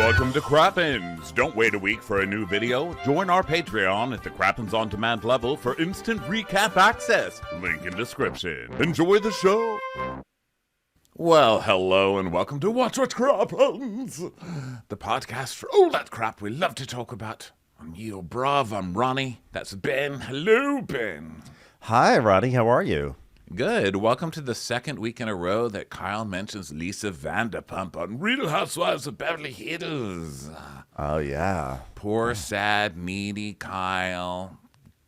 Welcome to Crappens. Don't wait a week for a new video. Join our Patreon at the Crappens On Demand level for instant recap access. Link in description. Enjoy the show. Well, hello and welcome to Watch What Crappens, the podcast for all that crap we love to talk about. I'm your bruv, I'm Ronnie. That's Ben. Hello, Ben. Hi, Ronnie. How are you? Good. Welcome to the second week in a row that Kyle mentions Lisa Vanderpump on Real Housewives of Beverly Hills. Oh, yeah. Poor, sad, needy Kyle.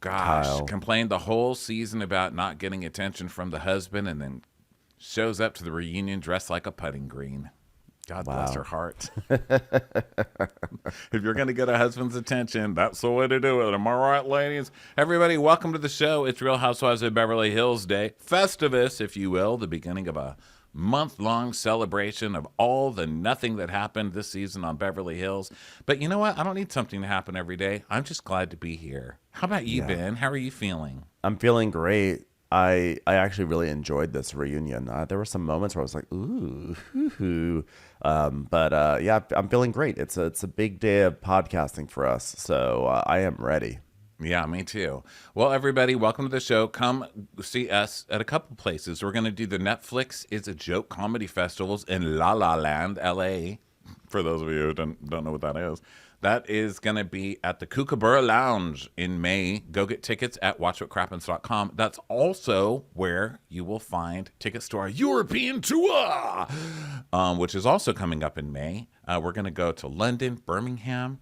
Gosh, complained the whole season about not getting attention from the husband and then shows up to the reunion dressed like a putting green. God bless her heart. If you're going to get a husband's attention, that's the way to do it. Am I right, ladies? Everybody, welcome to the show. It's Real Housewives of Beverly Hills Day. Festivus, if you will, the beginning of a month-long celebration of all the nothing that happened this season on Beverly Hills. But you know what? I don't need something to happen every day. I'm just glad to be here. How about you, Ben? How are you feeling? I'm feeling great. I actually really enjoyed this reunion. There were some moments where I was like, ooh, hoo-hoo. Yeah, I'm feeling great. It's a big day of podcasting for us, so I am ready. Yeah, me too. Well, everybody, welcome to the show. Come see us at a couple places. We're going to do the Netflix Is a Joke comedy festivals in La La Land, L.A., for those of you who don't know what that is. That is going to be at the Kookaburra Lounge in May. Go get tickets at watchwhatcrappens.com. That's also where you will find tickets to our European tour, which is also coming up in May. We're going to go to London, Birmingham,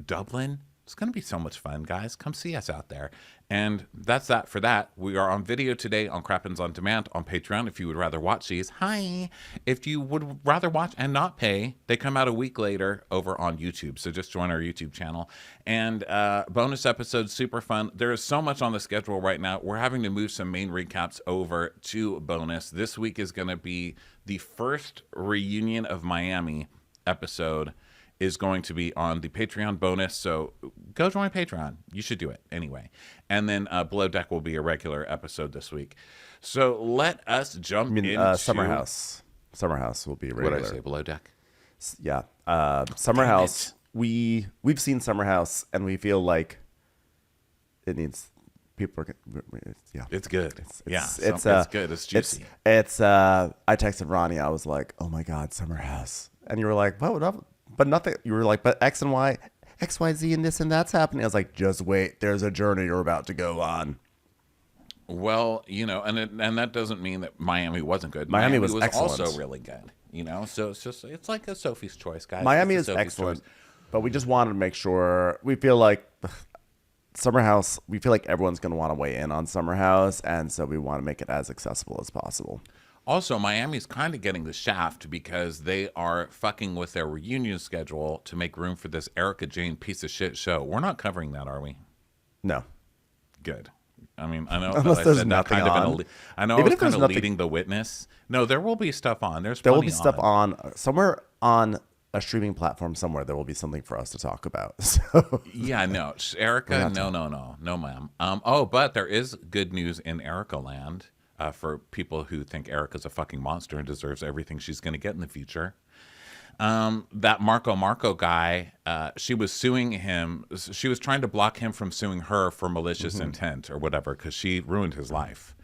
Dublin. It's going to be so much fun, guys. Come see us out there. And that's that for that. We are on video today on Crappens On Demand on Patreon if you would rather watch these. Hi. If you would rather watch and not pay, they come out a week later over on YouTube. So just join our YouTube channel. And bonus episodes, super fun. There is so much on the schedule right now. We're having to move some main recaps over to bonus. This week is going to be the first reunion of Miami episode is going to be on the Patreon bonus. So go join Patreon. You should do it anyway. And then Below Deck will be a regular episode this week. So let us jump into... Summer House. Summer House will be regular. What did I say? Below Deck? Yeah. Summer House. We've seen Summer House, and we feel like it needs... People are... Yeah. It's good. It's good. It's juicy. I texted Ronnie. I was like, oh my God, Summer House. And you were like, what? But nothing. You were like, but X and Y, X, Y, Z, and this and that's happening. I was like, just wait. There's a journey you're about to go on. Well, and that doesn't mean that Miami wasn't good. Miami was excellent. Also really good. So it's like a Sophie's Choice, guys. Miami is excellent, but we just wanted to make sure. We feel like Summer House. We feel like everyone's going to want to weigh in on Summer House, and so we want to make it as accessible as possible. Also, Miami's kind of getting the shaft because they are fucking with their reunion schedule to make room for this Erica Jane piece of shit show. We're not covering that, are we? No. Good. I mean, I know unless there's nothing on. I know I was kind of leading the witness. No, there will be stuff on. There will be stuff on somewhere on a streaming platform somewhere. There will be something for us to talk about. So yeah, no, Erica, no, ma'am. But there is good news in Erica land. For people who think Erica's a fucking monster and deserves everything she's going to get in the future. That Marco guy, she was suing him. She was trying to block him from suing her for malicious intent or whatever because she ruined his life.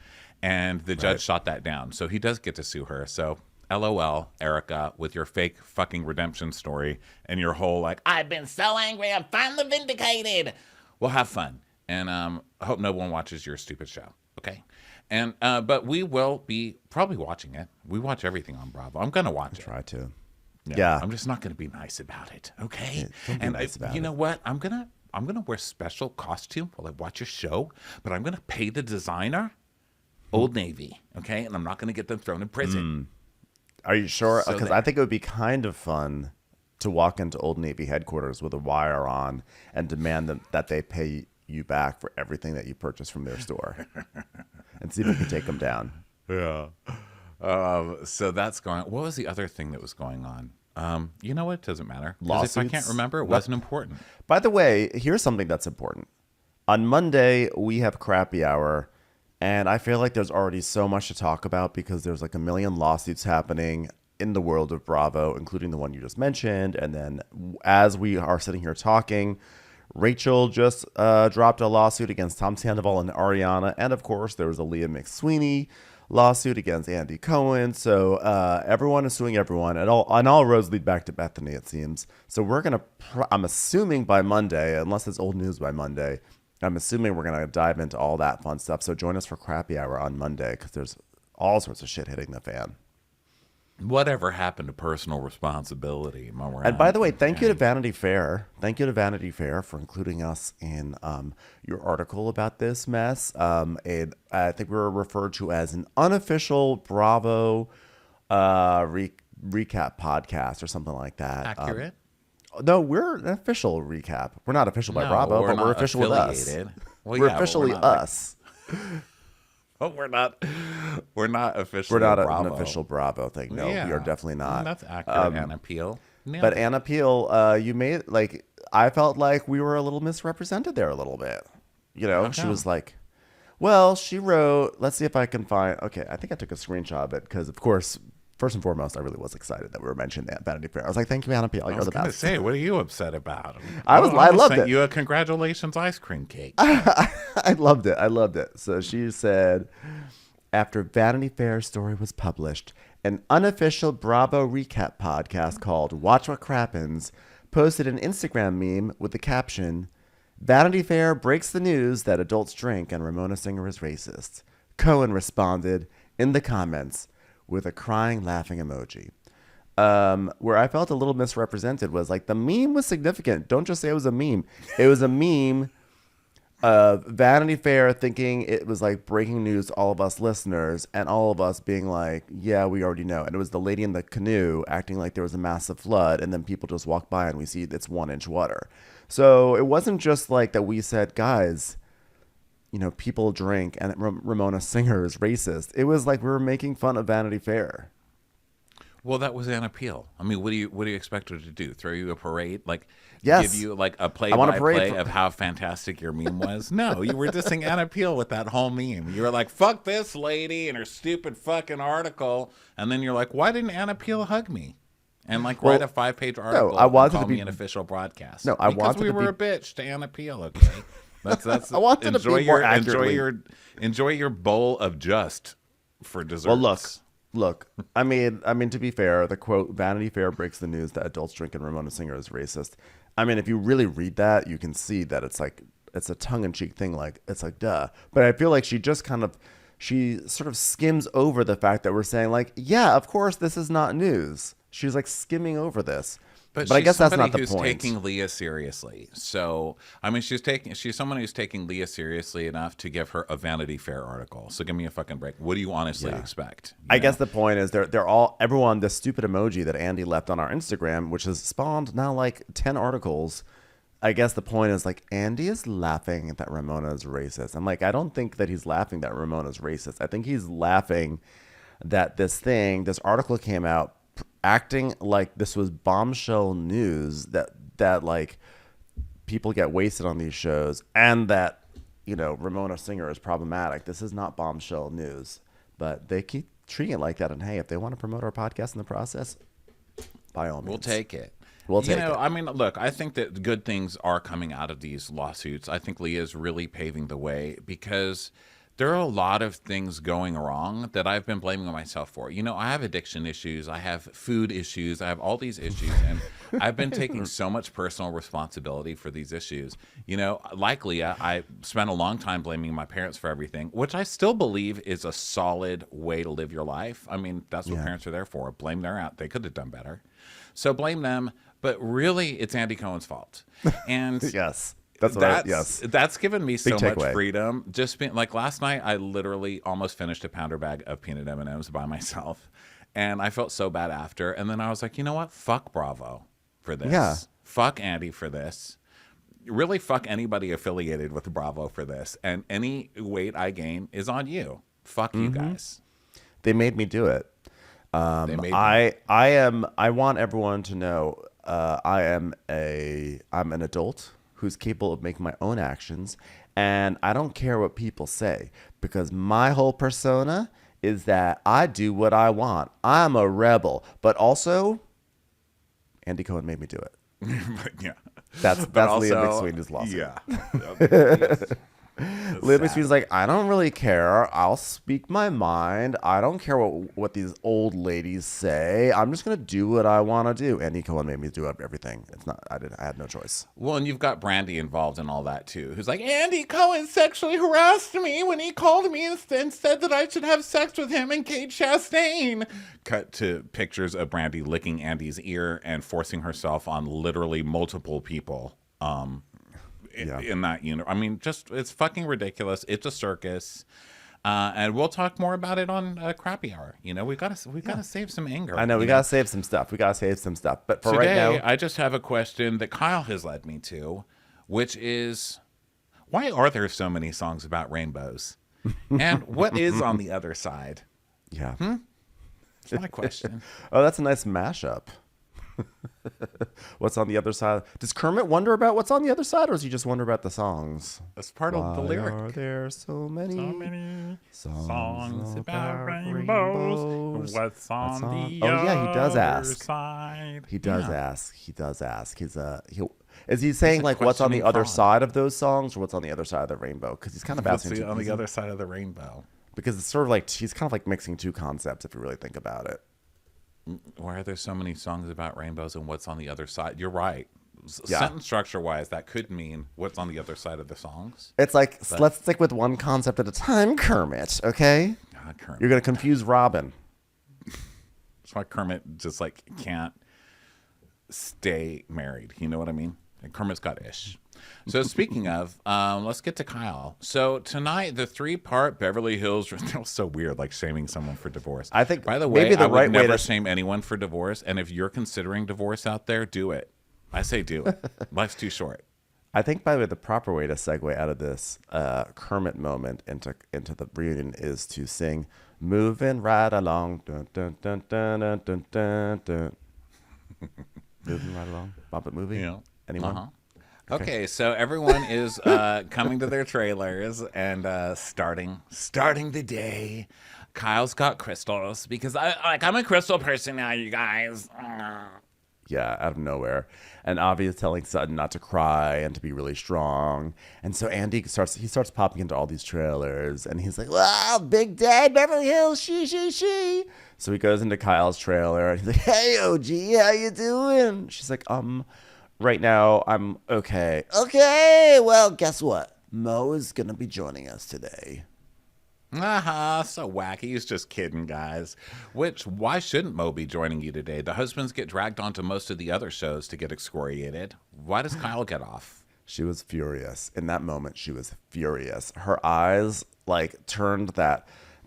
And the judge shot that down. So he does get to sue her. So LOL, Erica, with your fake fucking redemption story and your whole like, I've been so angry, I'm finally vindicated. Well, have fun. And I hope no one watches your stupid show. Okay? And but we will be probably watching it. We watch everything on Bravo. I'm gonna watch it. Try to. Yeah. I'm just not gonna be nice about it. Okay. You know what? I'm gonna wear special costume while I watch your show, but I'm gonna pay the designer Old Navy. Okay, and I'm not gonna get them thrown in prison. Are you sure? Because I think it would be kind of fun to walk into Old Navy headquarters with a wire on and demand that they pay you back for everything that you purchased from their store. And see if we can take them down. Yeah. So that's going on. What was the other thing that was going on? You know what? It doesn't matter. Lawsuits? If I can't remember, it wasn't important. By the way, here's something that's important. On Monday, we have Crappy Hour, and I feel like there's already so much to talk about because there's like a million lawsuits happening. in the world of Bravo, including the one you just mentioned. And then as we are sitting here talking, Rachel just dropped a lawsuit against Tom Sandoval and Ariana. And of course, there was a Leah McSweeney lawsuit against Andy Cohen. So everyone is suing everyone. And all roads lead back to Bethany, it seems. So we're going to, I'm assuming by Monday, unless it's old news by Monday, I'm assuming we're going to dive into all that fun stuff. So join us for Crappy Hour on Monday because there's all sorts of shit hitting the fan. Whatever happened to personal responsibility? And by the way, thank you to Vanity Fair. Thank you to Vanity Fair for including us in your article about this mess. I think we were referred to as an unofficial Bravo recap podcast or something like that. Accurate? No, we're an official recap. We're not official by Bravo, but we're official with us. Well, we're officially us. Oh, we're not officially. We're not Bravo. an official Bravo thing. No, we are definitely not. That's accurate. Anna Peel. Yeah. But Anna Peel, you made I felt like we were a little misrepresented there a little bit. You know, she was like, well, she wrote. Let's see if I can find. Okay, I think I took a screenshot of it because, of course, first and foremost, I really was excited that we were mentioning that Vanity Fair. I was like, thank you, Anna Peel. You're the best. I was going to say, what are you upset about? I loved it. You a congratulations ice cream cake. I loved it. So she said, after Vanity Fair story was published, an unofficial Bravo recap podcast called Watch What Crappens posted an Instagram meme with the caption, Vanity Fair breaks the news that adults drink and Ramona Singer is racist. Cohen responded in the comments with a crying, laughing emoji. Where I felt a little misrepresented was like the meme was significant. Don't just say it was a meme. It was a meme of Vanity Fair thinking it was like breaking news to all of us listeners and all of us being like, yeah, we already know. And it was the lady in the canoe acting like there was a massive flood and then people just walk by and we see it's 1 inch water. So it wasn't just like that we said, guys, you know, people drink and Ramona Singer is racist. It was like we were making fun of Vanity Fair. Well, that was Anna Peel. I mean, what do you expect her to do? Throw you a parade? Like, yes. Give you like a play-by-play of how fantastic your meme was? No, you were dissing Anna Peel with that whole meme. You were like, fuck this lady and her stupid fucking article. And then you're like, why didn't Anna Peel hug me? And like write a 5-page article and call me an official broadcast. No, because we were a bitch to Anna Peel, okay? That's I wanted to be more accurately. Enjoy your bowl of just for desserts. Well, look. I mean, to be fair, the quote "Vanity Fair breaks the news that adults drink and Ramona Singer is racist." I mean, if you really read that, you can see that it's a tongue-in-cheek thing. Like it's like duh. But I feel like she sort of skims over the fact that we're saying like, yeah, of course this is not news. She's like skimming over this. But I guess that's not the point. Who's taking Leah seriously? So I mean, she's someone who's taking Leah seriously enough to give her a Vanity Fair article. So give me a fucking break. What do you honestly expect? I guess the point is everyone this stupid emoji that Andy left on our Instagram, which has spawned now like 10 articles. I guess the point is like Andy is laughing that Ramona is racist. I'm like, I don't think that he's laughing that Ramona is racist. I think he's laughing that this article came out acting like this was bombshell news that like people get wasted on these shows and that, you know, Ramona Singer is problematic. This is not bombshell news, but they keep treating it like that. And hey, if they want to promote our podcast in the process, by all means, we'll take it. I mean, look, I think that good things are coming out of these lawsuits. I think Leah is really paving the way because there are a lot of things going wrong that I've been blaming myself for. You know, I have addiction issues. I have food issues. I have all these issues. And I've been taking so much personal responsibility for these issues. You know, like Leah, I spent a long time blaming my parents for everything, which I still believe is a solid way to live your life. I mean, that's what parents are there for. Blame their out. They could have done better. So blame them. But really, it's Andy Cohen's fault. And yes. That's given me so takeaway. much freedom. Just being like last night, I literally almost finished a pounder bag of peanut M&Ms by myself, and I felt so bad after. And then I was like, you know what? Fuck Bravo for this. Yeah. Fuck Andy for this. Really, fuck anybody affiliated with Bravo for this. And any weight I gain is on you. Fuck you guys. They made me do it. I want everyone to know I'm an adult who's capable of making my own actions, and I don't care what people say because my whole persona is that I do what I want. I'm a rebel. But also, Andy Cohen made me do it. Yeah. That's also, Liam McSweeney's lawsuit. Yeah. Yes. Liam McSweeney's like, I don't really care. I'll speak my mind. I don't care what these old ladies say. I'm just gonna do what I want to do. Andy Cohen made me do everything. It's not. I had no choice. Well, and you've got Brandy involved in all that too, who's like, Andy Cohen sexually harassed me when he called me and said that I should have sex with him and Kate Chastain. Cut to pictures of Brandy licking Andy's ear and forcing herself on literally multiple people. In that unit. I mean, just it's fucking ridiculous. It's a circus. And we'll talk more about it on Crappy Hour. You know, we've got to save some anger. I know we got to save some stuff. But for today, right now, I just have a question that Kyle has led me to, which is, why are there so many songs about rainbows? And what is on the other side? Yeah. That's my question. Oh, that's a nice mashup. What's on the other side? Does Kermit wonder about what's on the other side, or does he just wonder about the songs? That's part of the lyric. Why are there so many songs about rainbows? What's on the Oh yeah, he does ask. side? He does ask. He does ask. Is he saying like what's on the other side of those songs, or what's on the other side of the rainbow? Because he's kind of asking on the other side of the rainbow. Because it's sort of like he's kind of like mixing two concepts if you really think about it. Why are there so many songs about rainbows and what's on the other side? You're right. Yeah. Sentence structure wise, that could mean what's on the other side of the songs. It's like, let's stick with one concept at a time, Kermit, okay? God, Kermit. You're going to confuse Robin. That's why Kermit just like can't stay married. You know what I mean? And Kermit's got ish. So speaking of, let's get to Kyle. So tonight, the 3-part Beverly Hills. That was so weird, like shaming someone for divorce. I think, by the way, maybe the I would right way never to shame anyone for divorce. And if you're considering divorce out there, do it. I say do it. Life's too short. I think, by the way, the proper way to segue out of this Kermit moment into the reunion is to sing "Moving Right Along." Dun, dun, dun, dun, dun, dun, dun, dun. Moving right along. Muppet movie. Yeah. Anyone? Uh-huh. Okay, so everyone is coming to their trailers and starting the day. Kyle's got crystals because I'm a crystal person now, you guys. Yeah, out of nowhere. And Avi is telling Sutton not to cry and to be really strong. And so Andy starts popping into all these trailers, and he's like, "Wow, big day, Beverly Hills, she." So he goes into Kyle's trailer, and he's like, "Hey, OG, how you doing?" She's like, right now, I'm okay. Okay, well, guess what? Mo is going to be joining us today. So wacky. He's just kidding, guys. Why shouldn't Mo be joining you today? The husbands get dragged onto most of the other shows to get excoriated. Why does Kyle get off? She was furious. In that moment, she was furious. Her eyes,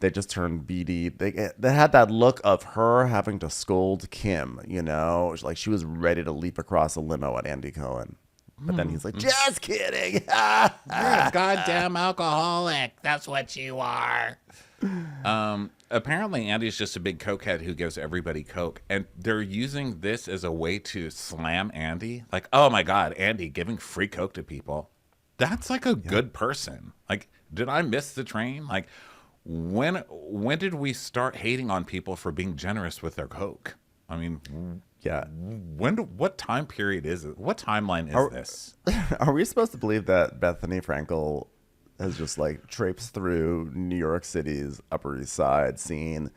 they just turned beady. They had that look of her having to scold Kim, you know? Like she was ready to leap across a limo at Andy Cohen. But then he's like, just kidding. You're a goddamn alcoholic. That's what you are. Apparently, Andy's just a big cokehead who gives everybody coke. And they're using this as a way to slam Andy. Like, oh my God, Andy giving free coke to people. That's like a good person. Like, did I miss the train? Like, when did we start hating on people for being generous with their coke? I mean, yeah. What time period is it? What timeline is this? Are we supposed to believe that Bethany Frankel has just like traipsed through New York City's Upper East Side scene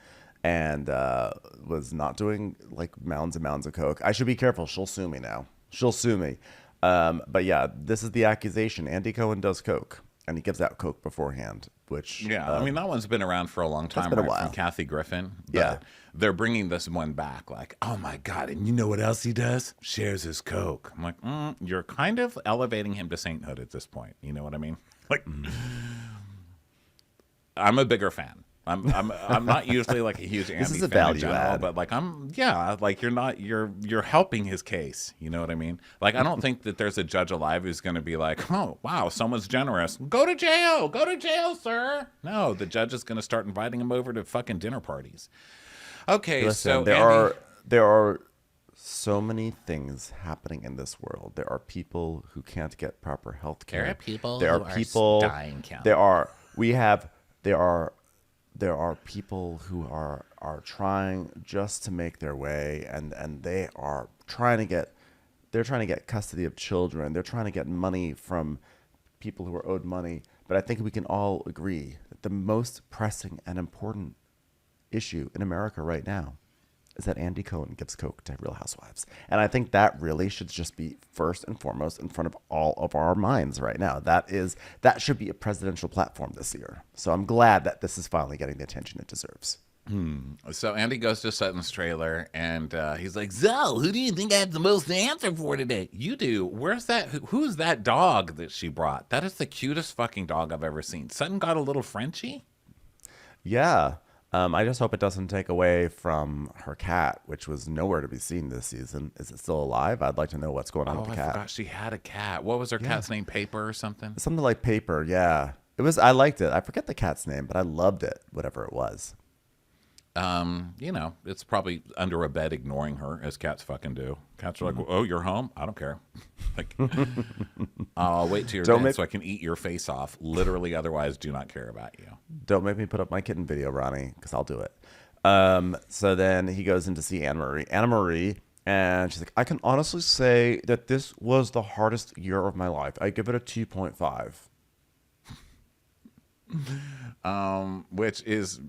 and was not doing like mounds and mounds of coke? I should be careful. She'll sue me now. She'll sue me. But yeah, this is the accusation. Andy Cohen does coke, and he gives out coke beforehand. Which I mean, that one's been around for a long time, been a right? while. From Kathy Griffin. But yeah, they're bringing this one back. Like, oh my God, and you know what else he does? Shares his coke. I'm like, you're kind of elevating him to sainthood at this point. You know what I mean? Like, I'm a bigger fan. I'm not usually like a huge Andy this is a fan value in general, add. but like like you're helping his case. You know what I mean? Like, I don't think that there's a judge alive who's going to be like, oh wow, someone's generous. Go to jail, sir. No, the judge is going to start inviting him over to fucking dinner parties. Okay, listen, so there are so many things happening in this world. There are people who can't get proper health care. There are people There who are people dying. There are there are people who are trying just to make their way, and they are trying to get custody of children. They're trying to get money from people who are owed money. But I think we can all agree that the most pressing and important issue in America right now is that Andy Cohen gives coke to Real Housewives. And I think that really should just be first and foremost in front of all of our minds right now. That should be a presidential platform this year. So I'm glad that this is finally getting the attention it deserves. So Andy goes to Sutton's trailer, and he's like, "So, who do you think I have the most to answer for today?" "You do." "Where's that? Who's that dog that she brought? That is the cutest fucking dog I've ever seen." Sutton got a little Frenchie. Yeah. I just hope it doesn't take away from her cat, which was nowhere to be seen this season. Is it still alive? I'd like to know what's going on with the cat. I forgot she had a cat. What was her cat's name? Paper or something? Something like Paper, yeah. I liked it. I forget the cat's name, but I loved it, whatever it was. It's probably under a bed ignoring her, as cats fucking do. Cats are like, "Oh, you're home? I don't care." Like, "I'll wait till you're dead so I can eat your face off." Literally, otherwise, do not care about you. Don't make me put up my kitten video, Ronnie, because I'll do it. So then he goes in to see Anna Marie, and she's like, "I can honestly say that this was the hardest year of my life. I give it a 2.5. Which is,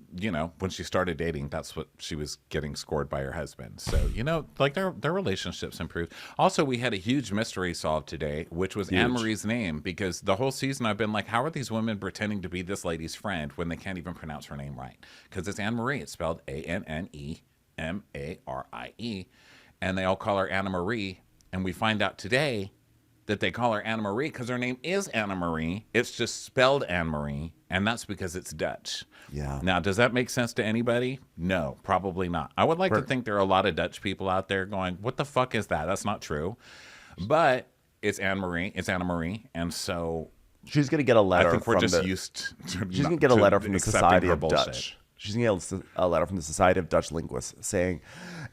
when she started dating, that's what she was getting scored by her husband. So, like their relationships improved. Also, we had a huge mystery solved today, which was Anne Marie's name, because the whole season I've been like, how are these women pretending to be this lady's friend when they can't even pronounce her name right? Because it's Anne Marie. It's spelled ANNEMARIE, and they all call her Anna Marie. And we find out today that they call her Anna Marie because her name is Anna Marie. It's just spelled Anne Marie, and that's because it's Dutch. Yeah. Now, does that make sense to anybody? No, probably not. I would like to think there are a lot of Dutch people out there going, "What the fuck is that? That's not true." But it's Anne Marie. It's Anna Marie, and so she's gonna get a letter. I think we're just used to. She's gonna get a letter from the Society of Dutch. She's going to get a letter from the Society of Dutch Linguists saying,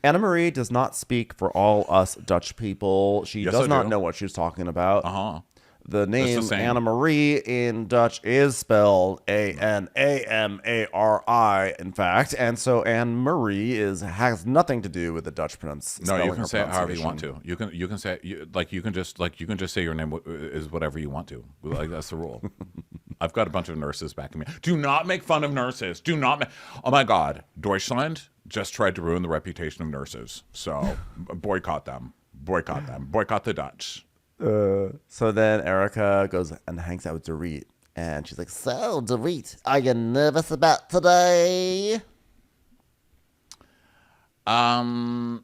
"Anna Marie does not speak for all us Dutch people. She does not know what she's talking about. The name Anna Marie in Dutch is spelled ANAMARI, in fact. And so Anne Marie has nothing to do with the Dutch pronunciation." No, you can say it however you want to. You can say you can just say your name is whatever you want to. Like, that's the rule. I've got a bunch of nurses backing me. Do not make fun of nurses. Do not. Oh my God, Deutschland just tried to ruin the reputation of nurses. So boycott them. Boycott them. Boycott the Dutch. So then Erica goes and hangs out with Dorit, and she's like, "So, Dorit, are you nervous about today?"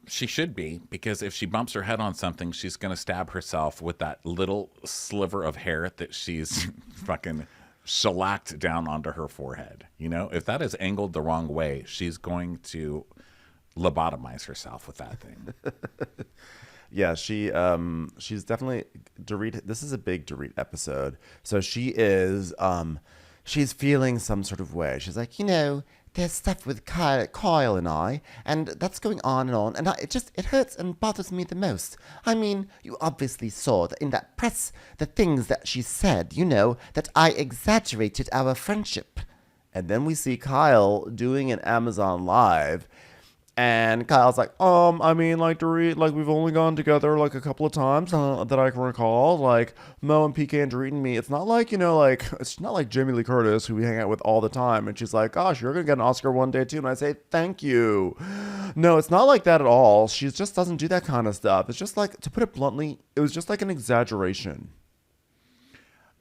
She should be, because if she bumps her head on something, she's going to stab herself with that little sliver of hair that she's fucking shellacked down onto her forehead. If that is angled the wrong way, she's going to lobotomize herself with that thing. Yeah, she's definitely Dorit. This is a big Dorit episode. So she's feeling some sort of way. She's like, there's stuff with Kyle and I, and that's going on, and it hurts and bothers me the most. I mean, you obviously saw that in that press, the things that she said, that I exaggerated our friendship. And then we see Kyle doing an Amazon Live. And Kyle's like, I mean, like, Dorit, like, we've only gone together, like, a couple of times that I can recall. Like, Mo and PK and Dorit and me. It's not like, it's not like Jamie Lee Curtis, who we hang out with all the time. And she's like, "Gosh, you're going to get an Oscar one day, too." And I say, "Thank you." No, it's not like that at all. She just doesn't do that kind of stuff. It's just like, to put it bluntly, it was just like an exaggeration.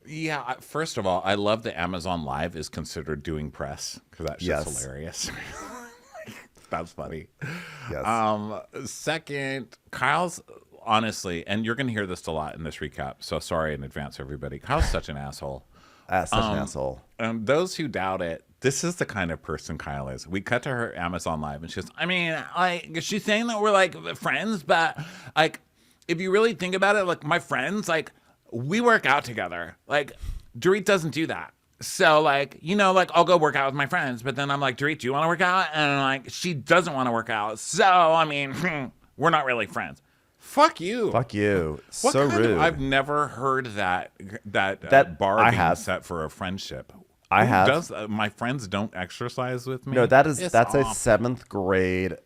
Yeah, first of all, I love that Amazon Live is considered doing press, because that's just hilarious. That's funny. Yes. Second, Kyle's honestly, and you're going to hear this a lot in this recap, so sorry in advance, everybody. Kyle's such an asshole. Such an asshole. Those who doubt it, this is the kind of person Kyle is. We cut to her Amazon Live, and she goes, she's saying that we're, like, friends, but, like, if you really think about it, like, my friends, like, we work out together. Like, Dorit doesn't do that. So, like, I'll go work out with my friends, but then I'm like, "Dorit, do you want to work out?" And, like, she doesn't want to work out. So, I mean, we're not really friends. Fuck you. Fuck you. So rude. I've never heard that bar being set for a friendship. I Who have. does my friends don't exercise with me? No, that's It's a awful. seventh grade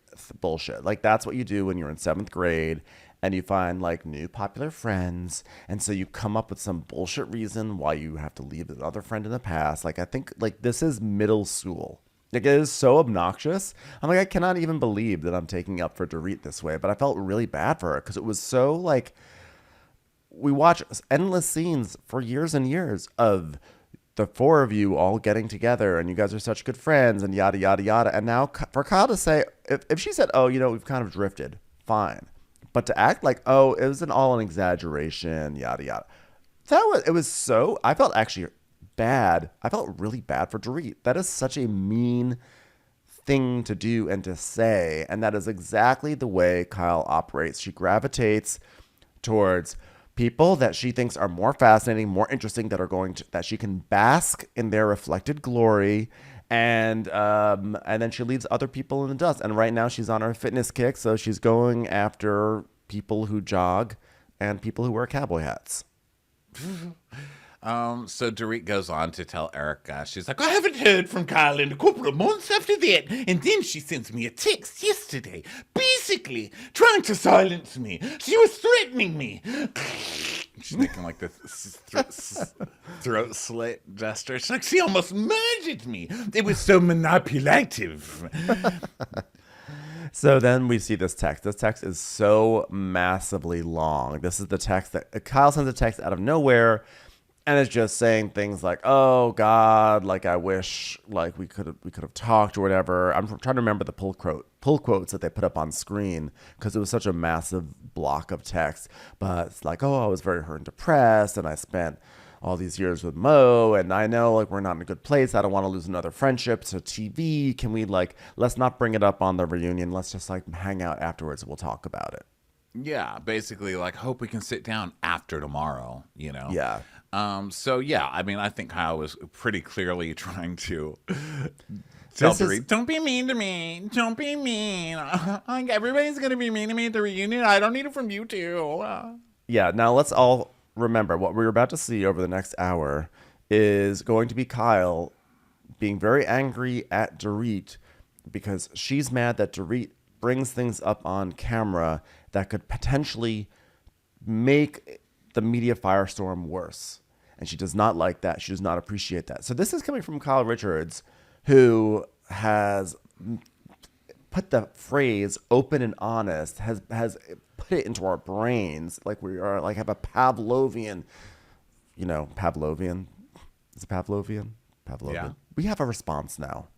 bullshit. Like that's what you do when you're in seventh grade and you find like new popular friends, and so you come up with some bullshit reason why you have to leave another friend in the past. Like I think like this is middle school. Like it is so obnoxious. I'm like I cannot even believe that I'm taking up for Dorit this way, but I felt really bad for her because it was so like we watch endless scenes for years and years of the four of you all getting together and you guys are such good friends and yada yada yada, and now for Kyle to say if she said, oh, we've kind of drifted, fine, but to act like, oh, it was an exaggeration, yada yada, it was so, I felt actually bad. I felt really bad for Dorit. That is such a mean thing to do and to say, and that is exactly the way Kyle operates. She gravitates towards people that she thinks are more fascinating, more interesting, that she can bask in their reflected glory, and then she leaves other people in the dust. And right now she's on her fitness kick, so she's going after people who jog and people who wear cowboy hats. So Dorit goes on to tell Erica, she's like, I haven't heard from Kyle in a couple of months after that. And then she sends me a text yesterday, basically trying to silence me. She was threatening me. She's making like the throat slit gesture. She's like, she almost murdered me. It was so manipulative. So then we see this text. This text is so massively long. This is the text that Kyle sends a text out of nowhere. And it's just saying things like, "Oh God, like I wish, like we could have talked or whatever." I'm trying to remember the pull quotes that they put up on screen because it was such a massive block of text. But it's like, "Oh, I was very hurt and depressed, and I spent all these years with Mo, and I know like we're not in a good place. I don't want to lose another friendship to TV. Can we let's not bring it up on the reunion. Let's just like hang out afterwards and we'll talk about it." Yeah, basically like hope we can sit down after tomorrow, Yeah. So yeah, I mean, I think Kyle was pretty clearly trying to tell Dorit, don't be mean to me. Don't be mean. Like everybody's gonna be mean to me at the reunion. I don't need it from you too. Yeah. Now let's all remember what we're about to see over the next hour is going to be Kyle being very angry at Dorit because she's mad that Dorit brings things up on camera that could potentially make the media firestorm worse. And she does not like that. She does not appreciate that. So this is coming from Kyle Richards, who has put the phrase open and honest, has put it into our brains like we are like have a Pavlovian, Pavlovian. Is it Pavlovian? Pavlovian. Yeah. We have a response now.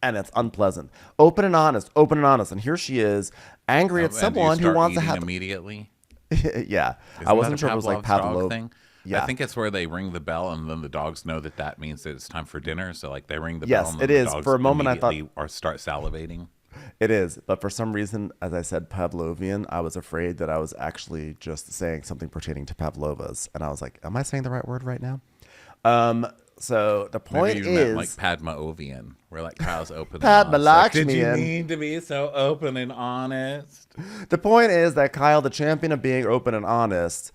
And it's unpleasant. Open and honest, open and honest. And here she is, angry at someone who wants to have immediately. Yeah. Isn't I wasn't that sure a if it was like Pavlov's dog Pavlov thing. Yeah. I think it's where they ring the bell and then the dogs know that means that it's time for dinner. So like they ring the Yes, bell and it then is. the dogs For a moment, I thought- immediately or start salivating. It is. But for some reason, as I said Pavlovian, I was afraid that I was actually just saying something pertaining to Pavlovas. And I was like, am I saying the right word right now? So the point Maybe you is meant like Padma-ovian, where like Kyle's open and Padma honest. Like, did you Lakshmian. need to be so open and honest? The point is that Kyle, the champion of being open and honest,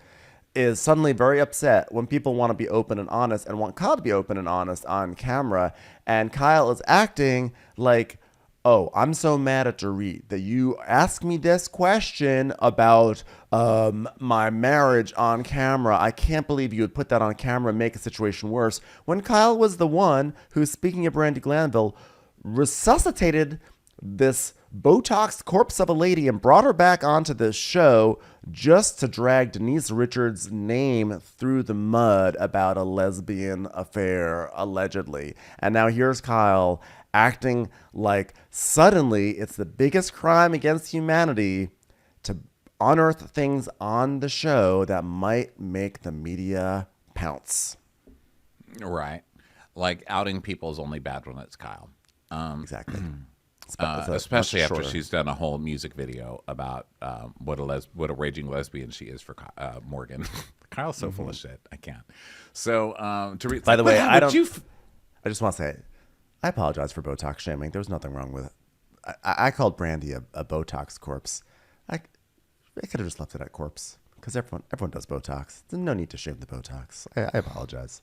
is suddenly very upset when people want to be open and honest and want Kyle to be open and honest on camera. And Kyle is acting like, oh, I'm so mad at Dorit that you asked me this question about my marriage on camera. I can't believe you would put that on camera and make a situation worse. When Kyle was the one who, speaking of Brandy Glanville, resuscitated this Botox corpse of a lady and brought her back onto this show just to drag Denise Richards' name through the mud about a lesbian affair, allegedly. And now here's Kyle acting like suddenly it's the biggest crime against humanity to unearth things on the show that might make the media pounce. Right. Like outing people is only bad when it's Kyle. Exactly. Especially after she's done a whole music video about what a raging lesbian she is for Morgan. Kyle's so full of shit. I can't. So, by the way, I just want to say, I apologize for Botox shaming. There was nothing wrong with it. I called Brandy a Botox corpse. I could have just left it at corpse because everyone does Botox. There's no need to shame the Botox. I apologize.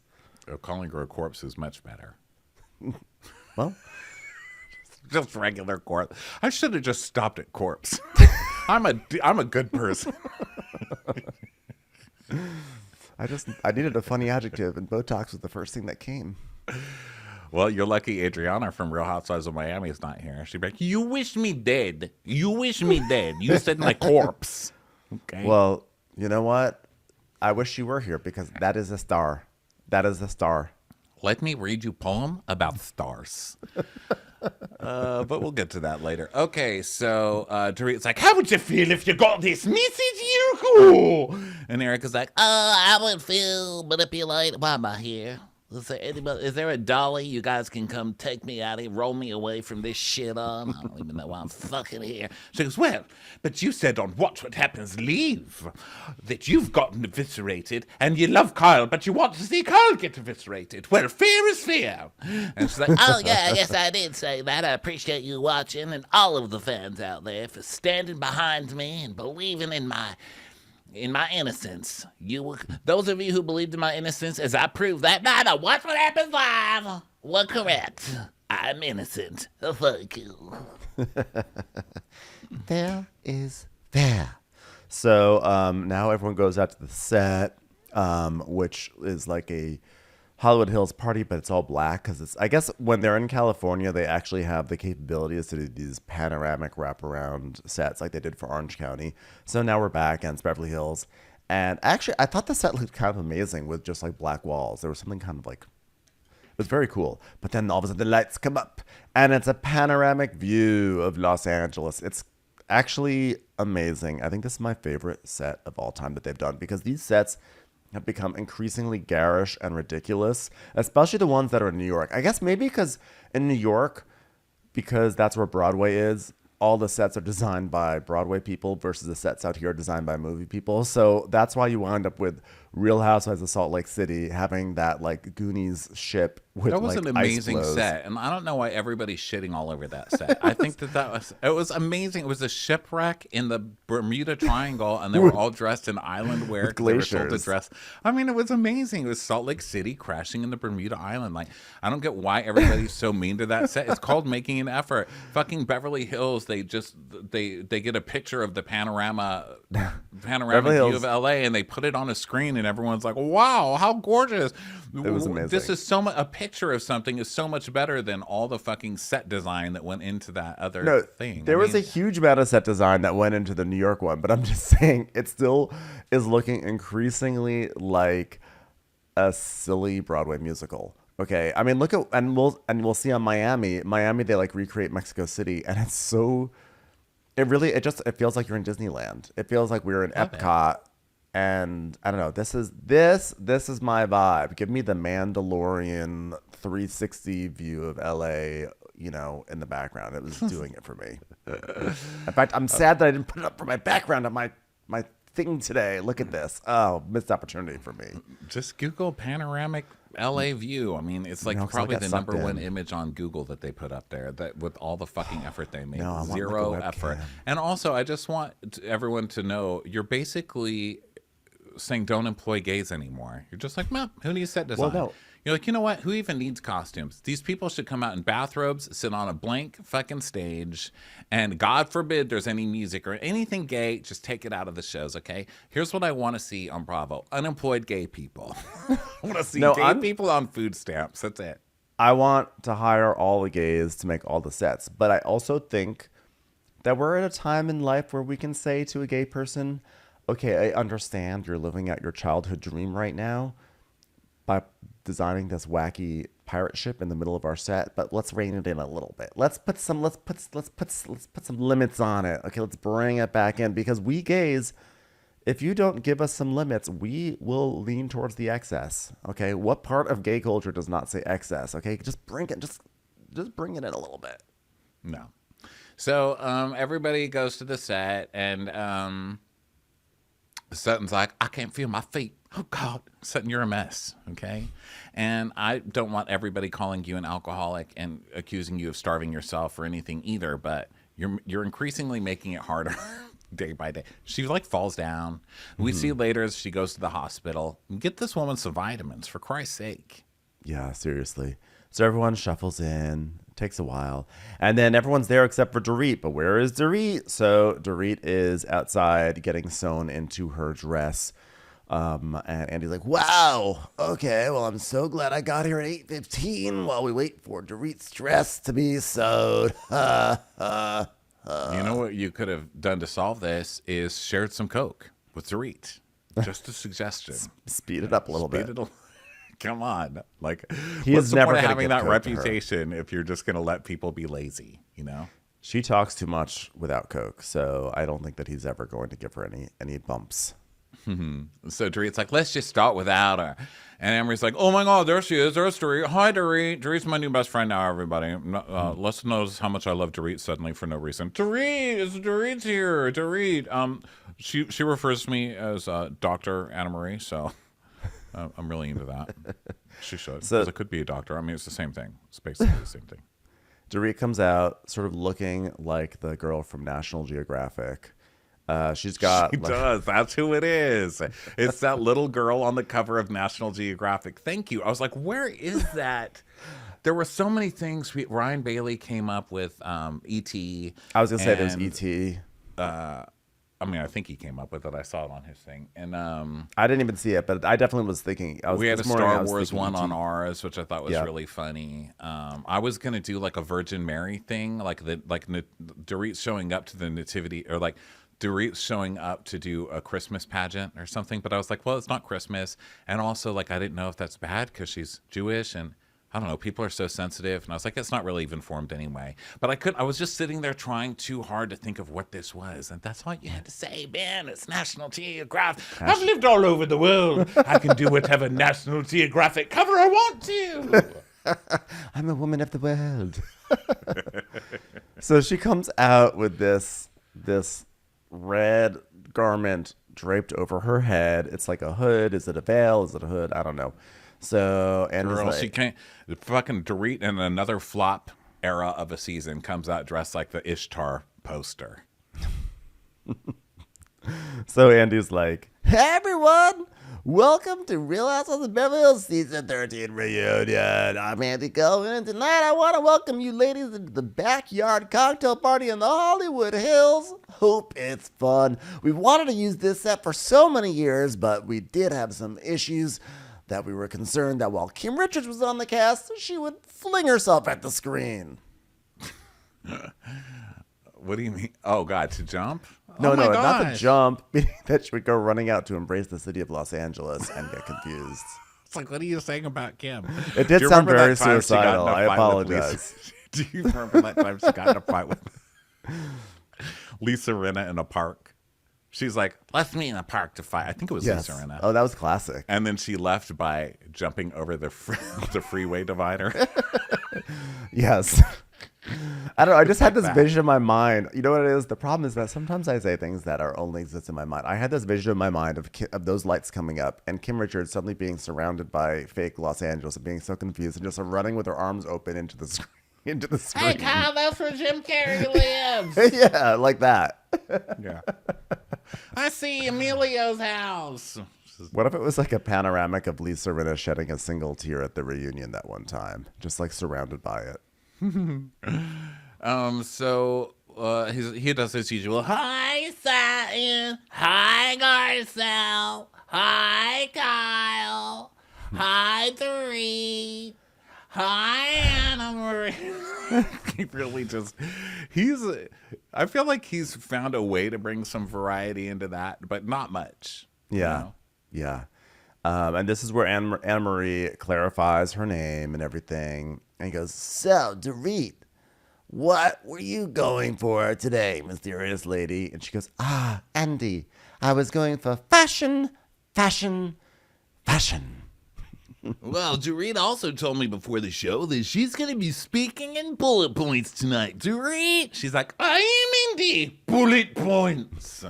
Calling her a corpse is much better. Well, Just regular corpse. I should have just stopped at corpse. I'm a good person. I needed a funny adjective, and Botox was the first thing that came. Well, you're lucky Adriana from Real Housewives of Miami is not here. She'd be like, you wish me dead. You wish me dead. You said my corpse. Okay. Well, you know what? I wish you were here because that is a star. That is a star. Let me read you a poem about stars. But we'll get to that later. Okay, so Dorit's like, how would you feel if you got this message, Yoko? And Erica's like, I would feel manipulated. Why am I here? Is there a dolly you guys can come take me out of here, roll me away from this shit on? I don't even know why I'm fucking here. she goes, well, but you said on Watch What Happens Leave that you've gotten eviscerated and you love Kyle, but you want to see Kyle get eviscerated. Well, fair is fair. And she's like, Oh, yeah, yes, I did say that. I appreciate you watching and all of the fans out there for standing behind me and believing in my innocence. Those of you who believed in my innocence, as I proved that night on Watch What Happens Live, were correct. I'm innocent. Thank you. There is there. So now everyone goes out to the set, which is like a Hollywood Hills party, but it's all black because it's, I guess when they're in California, they actually have the capabilities to do these panoramic wraparound sets like they did for Orange County. So now we're back and it's Beverly Hills. And actually, I thought the set looked kind of amazing with just like black walls. There was something kind of like, it was very cool. But then all of a sudden the lights come up and it's a panoramic view of Los Angeles. It's actually amazing. I think this is my favorite set of all time that they've done because these sets have become increasingly garish and ridiculous, especially the ones that are in New York. I guess maybe because in New York, because that's where Broadway is, all the sets are designed by Broadway people versus the sets out here are designed by movie people. So that's why you wind up with Real Housewives of Salt Lake City having that like Goonies ship with that was like an amazing set, and I don't know why everybody's shitting all over that set. I think it was amazing. It was a shipwreck in the Bermuda Triangle, and they were all dressed in island wear. They were told to dress. I mean, it was amazing. It was Salt Lake City crashing into Bermuda Island. Like, I don't get why everybody's so mean to that set. It's called making an effort. Fucking Beverly Hills. They get a picture of the panoramic view of LA, and they put it on a screen, and everyone's like, "Wow, how gorgeous!" It was amazing. This is so much. A picture of something is so much better than all the fucking set design that went into that other thing. There was a huge amount of set design that went into the New York one, but I'm just saying it still is looking increasingly like a silly Broadway musical. Okay, I mean, look at we'll see on Miami. They like recreate Mexico City, and it's so. It feels like you're in Disneyland. It feels like we're in Epcot. And I don't know. This is my vibe. Give me the Mandalorian 360 view of LA, in the background. It was doing it for me. In fact, I'm sad that I didn't put it up for my background on my thing today. Look at this. Oh, missed opportunity for me. Just Google panoramic LA view. I mean, it's like probably the number one image on Google that they put up there, that with all the fucking effort they made. Zero effort. And also, I just want everyone to know, you're basically saying don't employ gays anymore. You're just like, man, who needs set design? Well, no. You're like, you know what? Who even needs costumes? These people should come out in bathrobes, sit on a blank fucking stage, and God forbid there's any music or anything gay, just take it out of the shows, okay? Here's what I want to see on Bravo. Unemployed gay people. I want to see people on food stamps. That's it. I want to hire all the gays to make all the sets. But I also think that we're at a time in life where we can say to a gay person, okay, I understand you're living out your childhood dream right now by designing this wacky pirate ship in the middle of our set, but let's rein it in a little bit. Let's put some limits on it. Okay, let's bring it back in, because we gays, if you don't give us some limits, we will lean towards the excess. Okay, what part of gay culture does not say excess? Okay, just bring it in a little bit. No. So everybody goes to the set, and Sutton's like, I can't feel my feet. Oh, God. Sutton, you're a mess, okay? And I don't want everybody calling you an alcoholic and accusing you of starving yourself or anything either, but you're increasingly making it harder day by day. She, like, falls down. We see later as she goes to the hospital. Get this woman some vitamins, for Christ's sake. Yeah, seriously. So everyone shuffles in. It takes a while. And then everyone's there except for Dorit. But where is Dorit? So Dorit is outside getting sewn into her dress. And Andy's like, wow, okay, well, I'm so glad I got here at 8:15 while we wait for Dorit's dress to be sewed. You know what you could have done to solve this is shared some Coke with Dorit. Just a suggestion. Speed it up a little bit. Come on. Like, He what's is the never point of gonna having give that Coke to her. reputation if you're just going to let people be lazy, you know? She talks too much without Coke, so I don't think that he's ever going to give her any bumps. So Dorit's like, let's just start without her. And Emery's like, oh my God, there she is. There's Dorit. Hi, Dorit. Dorit's my new best friend now, everybody. Let's notice how much I love Dorit suddenly for no reason. Dorit's here. Dorit. She refers to me as Dr. Anna Marie, so I'm really into that. She should. Because it could be a doctor. I mean, it's the same thing. It's basically the same thing. Dorit comes out sort of looking like the girl from National Geographic. She's got... She does. That's who it is. It's that little girl on the cover of National Geographic. Thank you. I was like, where is that? There were so many things. Ryan Bailey came up with E.T. I was going to say there's E.T. I mean, I think he came up with it. I saw it on his thing. And I didn't even see it, but I definitely was thinking... we had a this morning Star I was Wars thinking one E.T. on ours, which I thought was really funny. I was going to do like a Virgin Mary thing, like Dorit showing up to the nativity, or like Dorit showing up to do a Christmas pageant or something. But I was like, well, it's not Christmas. And also, like, I didn't know if that's bad because she's Jewish, and I don't know, people are so sensitive. And I was like, it's not really even formed anyway. But I was just sitting there trying too hard to think of what this was. And that's all you had to say, man. It's National Geographic. I've lived all over the world. I can do whatever National Geographic cover I want to. I'm a woman of the world. So she comes out with this red garment draped over her head. It's like a hood. Is it a veil? Is it a hood? I don't know. So, and Girl, she can't. Fucking Dorit in another flop era of a season comes out dressed like the Ishtar poster. So Andy's like, hey everyone, welcome to Real Housewives of Beverly Hills Season 13 reunion. I'm Andy Cohen, and tonight I want to welcome you ladies into the backyard cocktail party in the Hollywood Hills. Hope it's fun. We've wanted to use this set for so many years, but we did have some issues that we were concerned that while Kim Richards was on the cast, she would fling herself at the screen. What do you mean? Oh, God, to jump? No, oh my not the gosh. jump. That she would go running out to embrace the city of Los Angeles and get confused. It's like, what are you saying about Kim? It did Do you sound remember very that time she got in suicidal. a I fight with apologize. Lisa? Do you remember that time she got in a fight with Lisa Rinna in a park? She's like, let's meet in a park to fight. I think it was Yes. Lisa Rinna. Oh, that was classic. And then she left by jumping over the freeway divider. Yes. I don't know. I just had this vision in my mind. You know what it is? The problem is that sometimes I say things that are only exist in my mind. I had this vision in my mind of those lights coming up and Kim Richards suddenly being surrounded by fake Los Angeles and being so confused and just running with her arms open into the screen. Into the screen. Hey, Kyle, that's where Jim Carrey lives. Yeah, like that. Yeah. I see Emilio's house. What if it was like a panoramic of Lisa Rinna shedding a single tear at the reunion that one time, just like surrounded by it? So he does his usual. Hi, Satin. Hi, Garcelle. Hi, Kyle. Hi, Dorit. Hi, Anna Marie. He really I feel like he's found a way to bring some variety into that, but not much. Yeah. You know? Yeah. And this is where Anna Marie clarifies her name and everything. And he goes, so, Dorit, what were you going for today, mysterious lady? And she goes, Andy, I was going for fashion. Well, Dorit also told me before the show that she's going to be speaking in bullet points tonight. Dorit, she's like, I am Indy. Bullet points.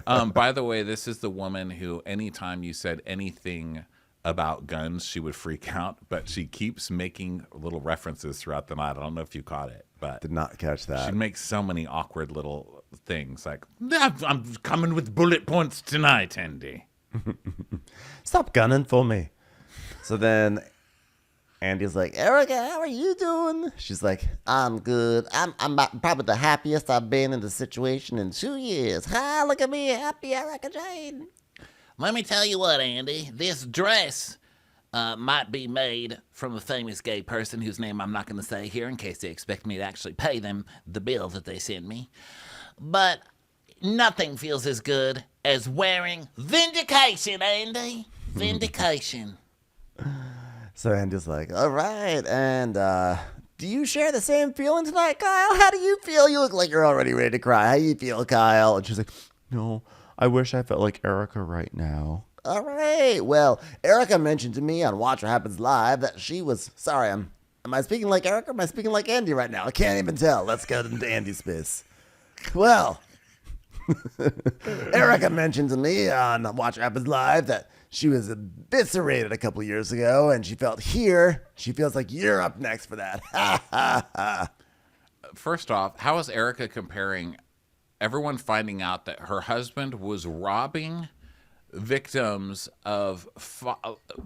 By the way, this is the woman who, anytime you said anything about guns, she would freak out, but she keeps making little references throughout the night. I don't know if you caught it, but Did not catch that. she makes so many awkward little things like, I'm coming with bullet points tonight, Andy. Stop gunning for me. So then Andy's like, Erica, how are you doing? She's like, I'm good. I'm probably the happiest I've been in the situation in 2 years. Ha, look at me, happy Erica Jane. Let me tell you what, Andy. This dress might be made from a famous gay person whose name I'm not going to say here in case they expect me to actually pay them the bill that they send me. But nothing feels as good as wearing vindication, Andy. Vindication. So Andy's like, all right, and do you share the same feeling tonight, Kyle? How do you feel? You look like you're already ready to cry. How you feel, Kyle? And she's like, no, I wish I felt like Erica right now. All right, well, Erica mentioned to me on Watch What Happens Live that she was, sorry, am I speaking like Erica or am I speaking like Andy right now? I can't even tell. Let's go into Andy's space. Well, Erica mentioned to me on Watch What Happens Live that she was eviscerated a couple years ago, and she feels like you're up next for that. Ha, ha, ha. First off, how is Erica comparing everyone finding out that her husband was robbing victims of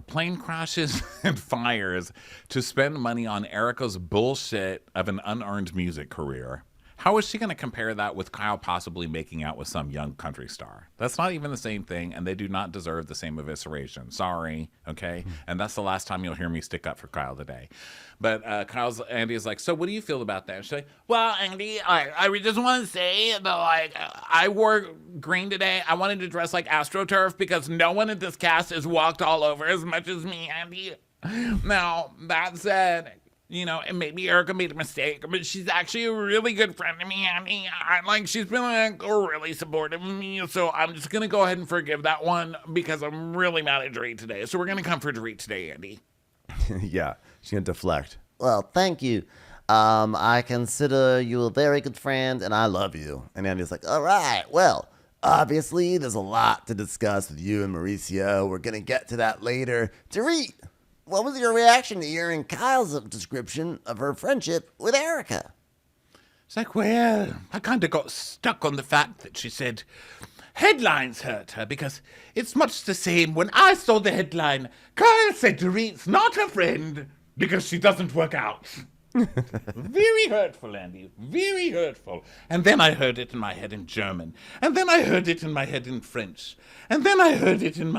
plane crashes and fires to spend money on Erica's bullshit of an unearned music career? How is she going to compare that with Kyle possibly making out with some young country star? That's not even the same thing, and they do not deserve the same evisceration. Sorry, okay? And that's the last time you'll hear me stick up for Kyle today. But Andy is like, so what do you feel about that? She's like, well, Andy, I just want to say that, like, I wore green today. I wanted to dress like AstroTurf because no one in this cast has walked all over as much as me, Andy. Now, that said, you know, and maybe Erica made a mistake, but she's actually a really good friend to me, Andy. She's been like really supportive of me, so I'm just gonna go ahead and forgive that one because I'm really mad at Dorit today. So we're gonna come for Dorit today, Andy. Yeah, she's gonna deflect. Well, thank you. I consider you a very good friend, and I love you. And Andy's like, all right, well, obviously there's a lot to discuss with you and Mauricio. We're gonna get to that later. Dorit, what was your reaction to hearing Kyle's description of her friendship with Erica? It's like, well, I kind of got stuck on the fact that she said headlines hurt her because it's much the same. When I saw the headline, Kyle said Dorit's not her friend because she doesn't work out. Very hurtful, Andy. Very hurtful. And then I heard it in my head in German. And then I heard it in my head in French. And then I heard it in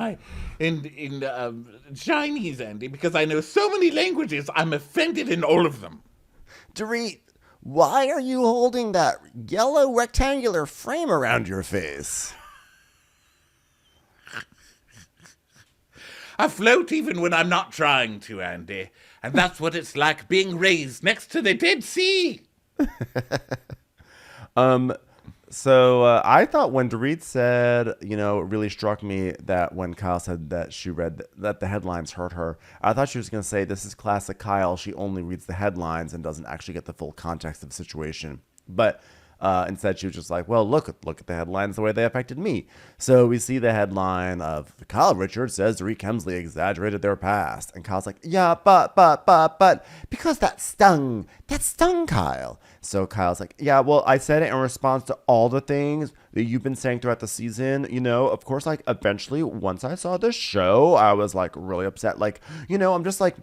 Chinese, Andy, because I know so many languages, I'm offended in all of them. Dorit, why are you holding that yellow rectangular frame around your face? I float even when I'm not trying to, Andy. And that's what it's like being raised next to the Dead Sea. So I thought when Dorit said, you know, it really struck me that when Kyle said that she read that the headlines hurt her, I thought she was going to say this is classic Kyle. She only reads the headlines and doesn't actually get the full context of the situation. But instead, she was just like, well, look at the headlines, the way they affected me. So we see the headline of Kyle Richards says Dorit Kemsley exaggerated their past. And Kyle's like, yeah, but, because that stung Kyle. So Kyle's like, yeah, well, I said it in response to all the things that you've been saying throughout the season. You know, of course, like eventually once I saw the show, I was like really upset. Like, you know, I'm just like,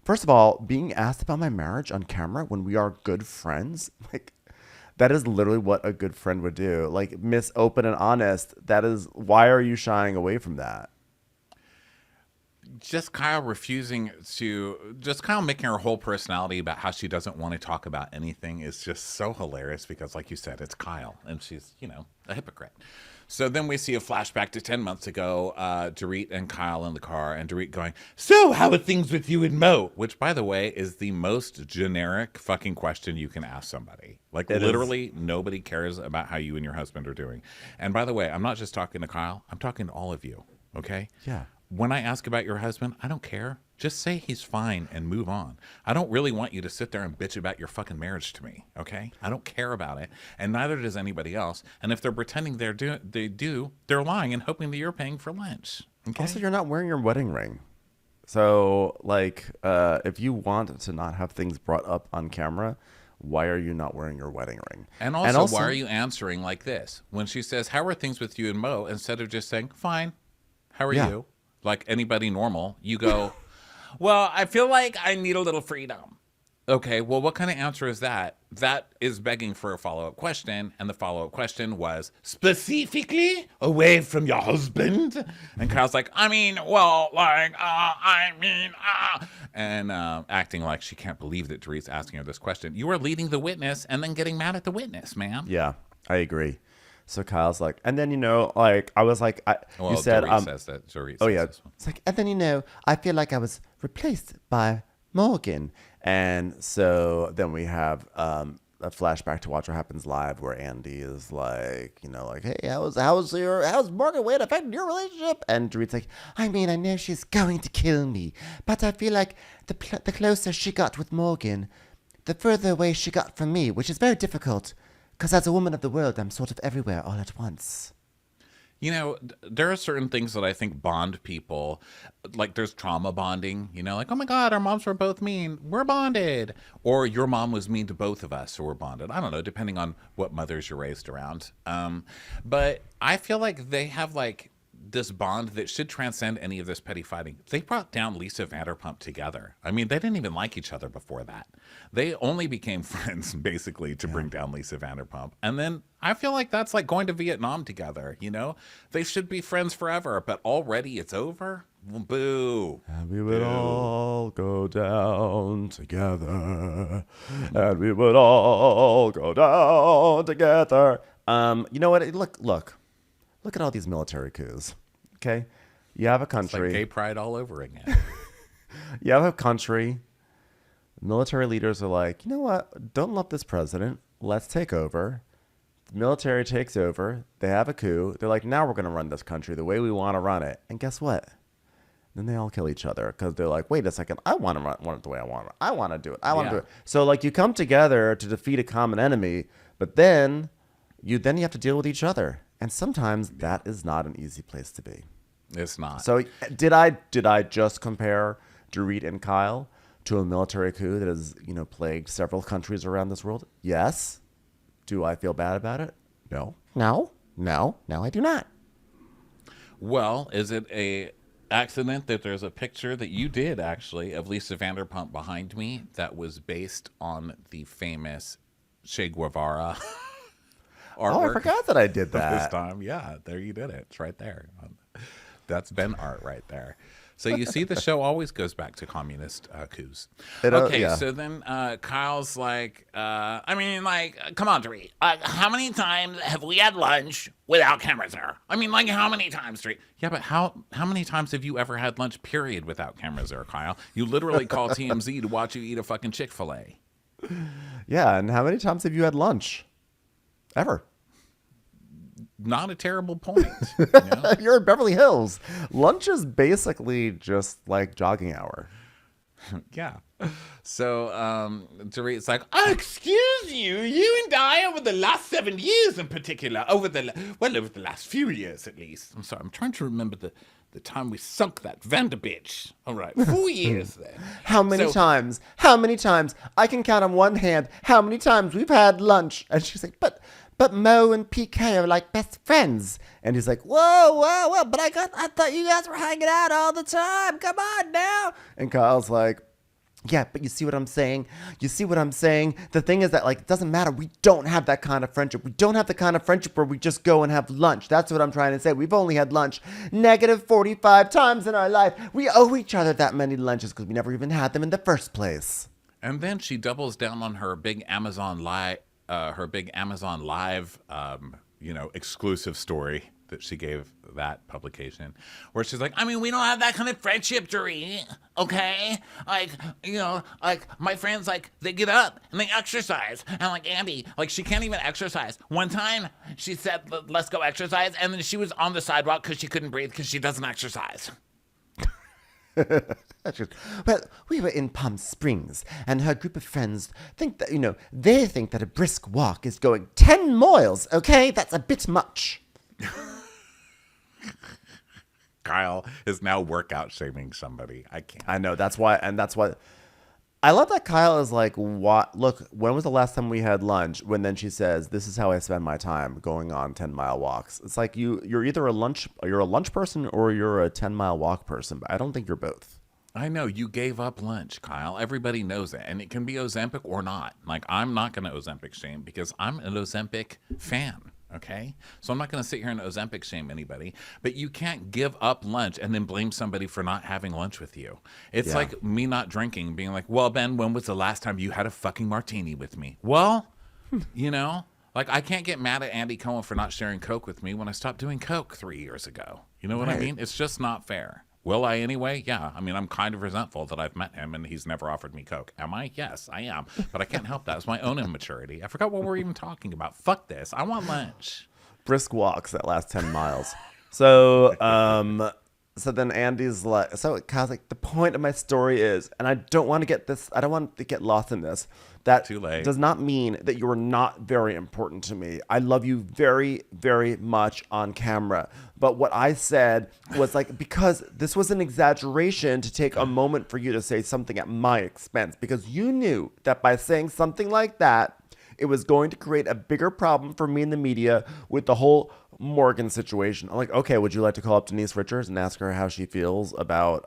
first of all, being asked about my marriage on camera when we are good friends, like, that is literally what a good friend would do. Like, Miss Open and Honest, that is, why are you shying away from that? Just Kyle making her whole personality about how she doesn't want to talk about anything is just so hilarious because, like you said, it's Kyle and she's, you know, a hypocrite. So then we see a flashback to 10 months ago, Dorit and Kyle in the car, and Dorit going, so how are things with you and Mo? Which, by the way, is the most generic fucking question you can ask somebody. Like, literally, nobody cares about how you and your husband are doing. And by the way, I'm not just talking to Kyle. I'm talking to all of you, okay? Yeah. When I ask about your husband, I don't care. Just say he's fine and move on. I don't really want you to sit there and bitch about your fucking marriage to me, okay? I don't care about it, and neither does anybody else. And if they're pretending they're lying and hoping that you're paying for lunch. Okay? Also, you're not wearing your wedding ring. So, like, if you want to not have things brought up on camera, why are you not wearing your wedding ring? And also, why are you answering like this? When she says, how are things with you and Mo, instead of just saying, fine, how are you? Like anybody normal, you go, Well, I feel like I need a little freedom. Okay, well, what kind of answer is that? That is begging for a follow-up question, and the follow-up question was, specifically away from your husband? And Kyle's like, and acting like she can't believe that Dorit's asking her this question. You are leading the witness and then getting mad at the witness, ma'am. Yeah, I agree. So Kyle's like, and then, like, I was like, you said, Dorit says that. Dorit oh says yeah, this one. it's like, and then, I feel like I was replaced by Morgan. And so then we have a flashback to Watch What Happens Live where Andy is like, like, hey, how's Morgan way to affect your relationship? And Dorit's like, I know she's going to kill me, but I feel like the closer she got with Morgan, the further away she got from me, which is very difficult because as a woman of the world, I'm sort of everywhere all at once. There are certain things that I think bond people. Like there's trauma bonding, like, oh my God, our moms were both mean. We're bonded. Or your mom was mean to both of us, so we're bonded. I don't know, depending on what mothers you're raised around. But I feel like they have like this bond that should transcend any of this petty fighting. They brought down Lisa Vanderpump together. They didn't even like each other before that. They only became friends basically to bring down Lisa Vanderpump. And then I feel like that's like going to Vietnam together, They should be friends forever, but already it's over? Boo. And we would all go down together. And we would all go down together. You know what? Look at all these military coups. Okay? You have a country. It's like gay pride all over again. You have a country. Military leaders are like, you know what? Don't love this president. Let's take over. The military takes over. They have a coup. They're like, now we're going to run this country the way we want to run it. And guess what? Then they all kill each other because they're like, wait a second. I want to run it the way I want it. I want to do it. I want to do it. So like you come together to defeat a common enemy, but then you have to deal with each other. And sometimes that is not an easy place to be. It's not. So did I just compare Dorit and Kyle to a military coup that has, plagued several countries around this world? Yes. Do I feel bad about it? No. No, I do not. Well, is it a accident that there's a picture that you did actually of Lisa Vanderpump behind me that was based on the famous Che Guevara artwork? Oh, I forgot that I did that. This time. Yeah, there you did it. It's right there. That's Ben art right there. So you see, the show always goes back to communist coups. So then Kyle's like, come on, Dorit. How many times have we had lunch without cameras there? How many times, Dorit? Yeah, but how many times have you ever had lunch, period, without cameras there, Kyle? You literally call TMZ to watch you eat a fucking Chick-fil-A. Yeah, and how many times have you had lunch? Ever? Not a terrible point. You're in Beverly Hills. Lunch is basically just like jogging hour. Yeah. So Dorit's like, oh, excuse you. You and I, over the last 7 years in particular, over the last few years at least. I'm sorry, I'm trying to remember the time we sunk that Vanderbitch. All right, 4 years then. How many times? How many times? I can count on one hand how many times we've had lunch. And she's like, but Mo and PK are like best friends. And he's like, whoa, but I thought you guys were hanging out all the time. Come on now. And Kyle's like, yeah, but you see what I'm saying? The thing is that, like, it doesn't matter. We don't have that kind of friendship. We don't have the kind of friendship where we just go and have lunch. That's what I'm trying to say. We've only had lunch negative 45 times in our life. We owe each other that many lunches because we never even had them in the first place. And then she doubles down on her big Amazon Live, exclusive story that she gave that publication, where she's like, we don't have that kind of friendship, Dorit, okay? My friends, they get up and they exercise. And Andy, she can't even exercise. One time she said, let's go exercise. And then she was on the sidewalk because she couldn't breathe because she doesn't exercise. Well, we were in Palm Springs, and her group of friends think that, they think that a brisk walk is going 10 miles, okay? That's a bit much. Kyle is now workout shaming somebody. I can't. I know, that's why. I love that Kyle is like, what? Look, when was the last time we had lunch? When then she says, this is how I spend my time, going on 10-mile walks. It's like you're either a lunch person or you're a 10-mile walk person, but I don't think you're both. I know you gave up lunch, Kyle. Everybody knows that. And it can be Ozempic or not. Like, I'm not going to Ozempic shame because I'm an Ozempic fan. Okay. So I'm not going to sit here and Ozempic shame anybody, but you can't give up lunch and then blame somebody for not having lunch with you. It's like me not drinking, being like, well, Ben, when was the last time you had a fucking martini with me? Well, you know, like I can't get mad at Andy Cohen for not sharing Coke with me when I stopped doing Coke 3 years ago. You know what I mean? It's just not fair. Will I anyway? Yeah. I mean, I'm kind of resentful that I've met him and he's never offered me Coke. Am I? Yes, I am. But I can't help that. It's my own immaturity. I forgot what we're even talking about. Fuck this. I want lunch. Brisk walks that last 10 miles. So, so then Andy's like, so Kyle's like, the point of my story is, and I don't want to get lost in this. That Too late. does not mean that you are not very important to me. I love you very, very much on camera. But what I said was like, because this was an exaggeration to take a moment for you to say something at my expense, because you knew that by saying something like that, it was going to create a bigger problem for me in the media with the whole Morgan situation. I'm like, okay, would you like to call up Denise Richards and ask her how she feels about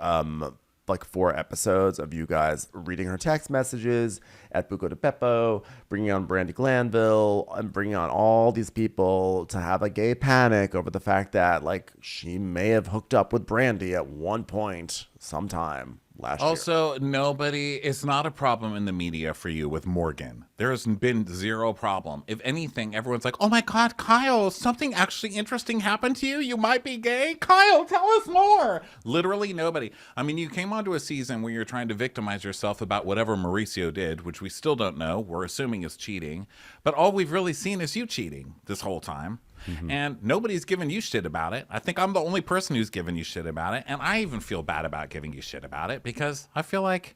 like 4 episodes of you guys reading her text messages at Buco de Beppo, bringing on Brandi Glanville, and bringing on all these people to have a gay panic over the fact that like she may have hooked up with Brandi at one point sometime last year. Also, it's not a problem in the media for you with Morgan. There has been zero problem. If anything, everyone's like, oh my God, Kyle, something actually interesting happened to you? You might be gay? Kyle, tell us more. Literally nobody. I mean, you came onto a season where you're trying to victimize yourself about whatever Mauricio did, which we still don't know. We're assuming is cheating. But all we've really seen is you cheating this whole time. Mm-hmm. And nobody's given you shit about it. I think I'm the only person who's given you shit about it. And I even feel bad about giving you shit about it because I feel like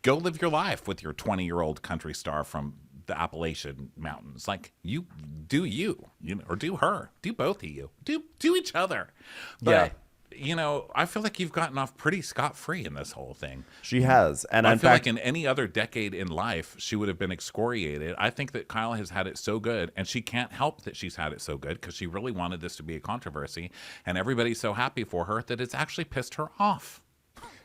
go live your life with your 20-year-old country star from the Appalachian Mountains. Like, you do you know, or do her. Do both of you. Do each other. But, you know, I feel like you've gotten off pretty scot-free in this whole thing. She has. And I feel like in any other decade in life, she would have been excoriated. I think that Kyle has had it so good, and she can't help that she's had it so good because she really wanted this to be a controversy, and everybody's so happy for her that it's actually pissed her off.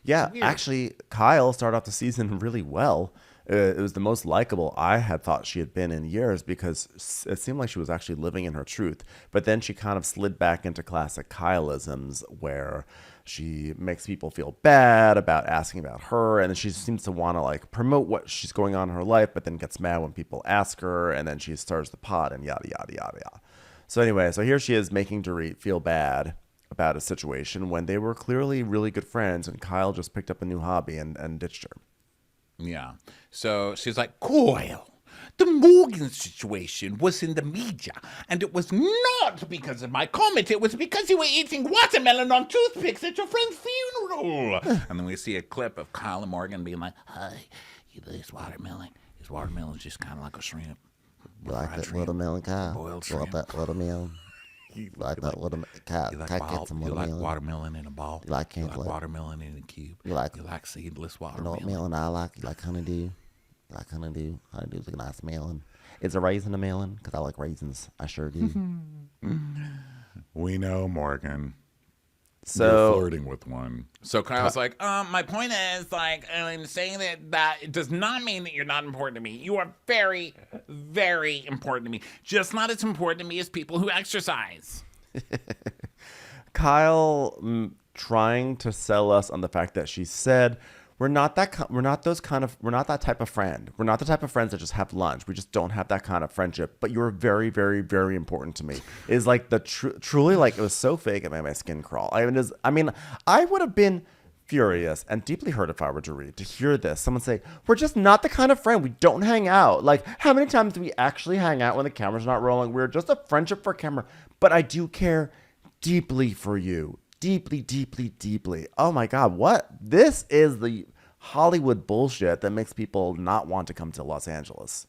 Yeah, actually, Kyle started off the season really well. It was the most likable I had thought she had been in years because it seemed like she was actually living in her truth. But then she kind of slid back into classic Kyleisms where she makes people feel bad about asking about her. And then she seems to want to like promote what she's going on in her life, but then gets mad when people ask her. And then she stirs the pot and yada, yada, yada, yada. So anyway, so here she is making Dorit feel bad about a situation when they were clearly really good friends and Kyle just picked up a new hobby and ditched her. Yeah. So she's like, Coyle, the Morgan situation was in the media, and it was not because of my comment. It was because you were eating watermelon on toothpicks at your friend's funeral. And then we see a clip of Kyle and Morgan being like, hey, you know, this watermelon's just kind of like a shrimp. You like that watermelon, Kyle? Boiled You like shrimp. that watermelon? You like that watermelon? Kyle, You like, can I get some you like watermelon? watermelon in a ball. You like You like cantaloupe? watermelon in a cube. You like- seedless You know watermelon. what melon I like? You like honeydew? You like honeydew? Honeydew's a nice melon. Is a raisin a melon? Because I like raisins. I sure do. We know, Morgan. So You're flirting with one. So Kyle's like, my point is, like, I'm saying that it does not mean that you're not important to me. You are very, very important to me. Just not as important to me as people who exercise. Kyle trying to sell us on the fact that she said we're not that type of friend. We're not the type of friends that just have lunch. We just don't have that kind of friendship. But you're very, very, very important to me. Is like the truly like it was so fake it made my skin crawl. I mean, I would have been furious and deeply hurt if I were to hear this. Someone say, we're just not the kind of friend. We don't hang out. Like, how many times do we actually hang out when the camera's not rolling? We're just a friendship for camera. But I do care deeply for you. Deeply, deeply, deeply. Oh my God, what? This is the Hollywood bullshit that makes people not want to come to Los Angeles.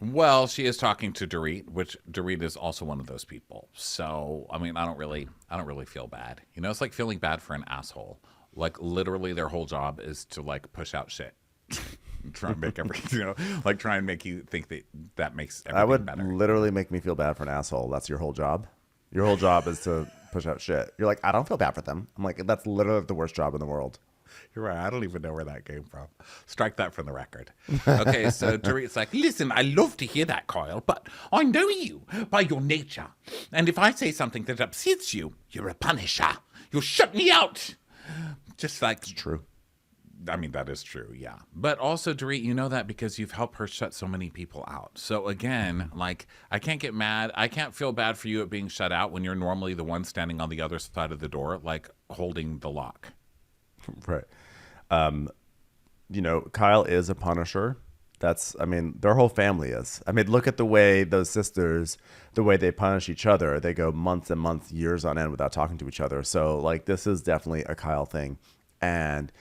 Well, she is talking to Dorit, which Dorit is also one of those people. So, I mean, I don't really feel bad. You know, it's like feeling bad for an asshole. Like, literally their whole job is to, like, push out shit. Try and make try and make you think that makes everything That would better. literally make me feel bad for an asshole. That's your whole job. Your whole job is to push out shit. You're like, I don't feel bad for them. I'm like, that's literally the worst job in the world. You're right. I don't even know where that came from. Strike that from the record. Okay, so Dorit's like, listen, I love to hear that, Kyle, but I know you by your nature. And if I say something that upsets you, you're a punisher. You'll shut me out. Just like... It's true. I mean, that is true, yeah. But also, Dorit, you know that because you've helped her shut so many people out. So again, like, I can't get mad. I can't feel bad for you at being shut out when you're normally the one standing on the other side of the door, like, holding the lock. Right. Kyle is a punisher. Their whole family is. I mean, look at the way those sisters, the way they punish each other. They go months and months, years on end without talking to each other. So, like, this is definitely a Kyle thing. And...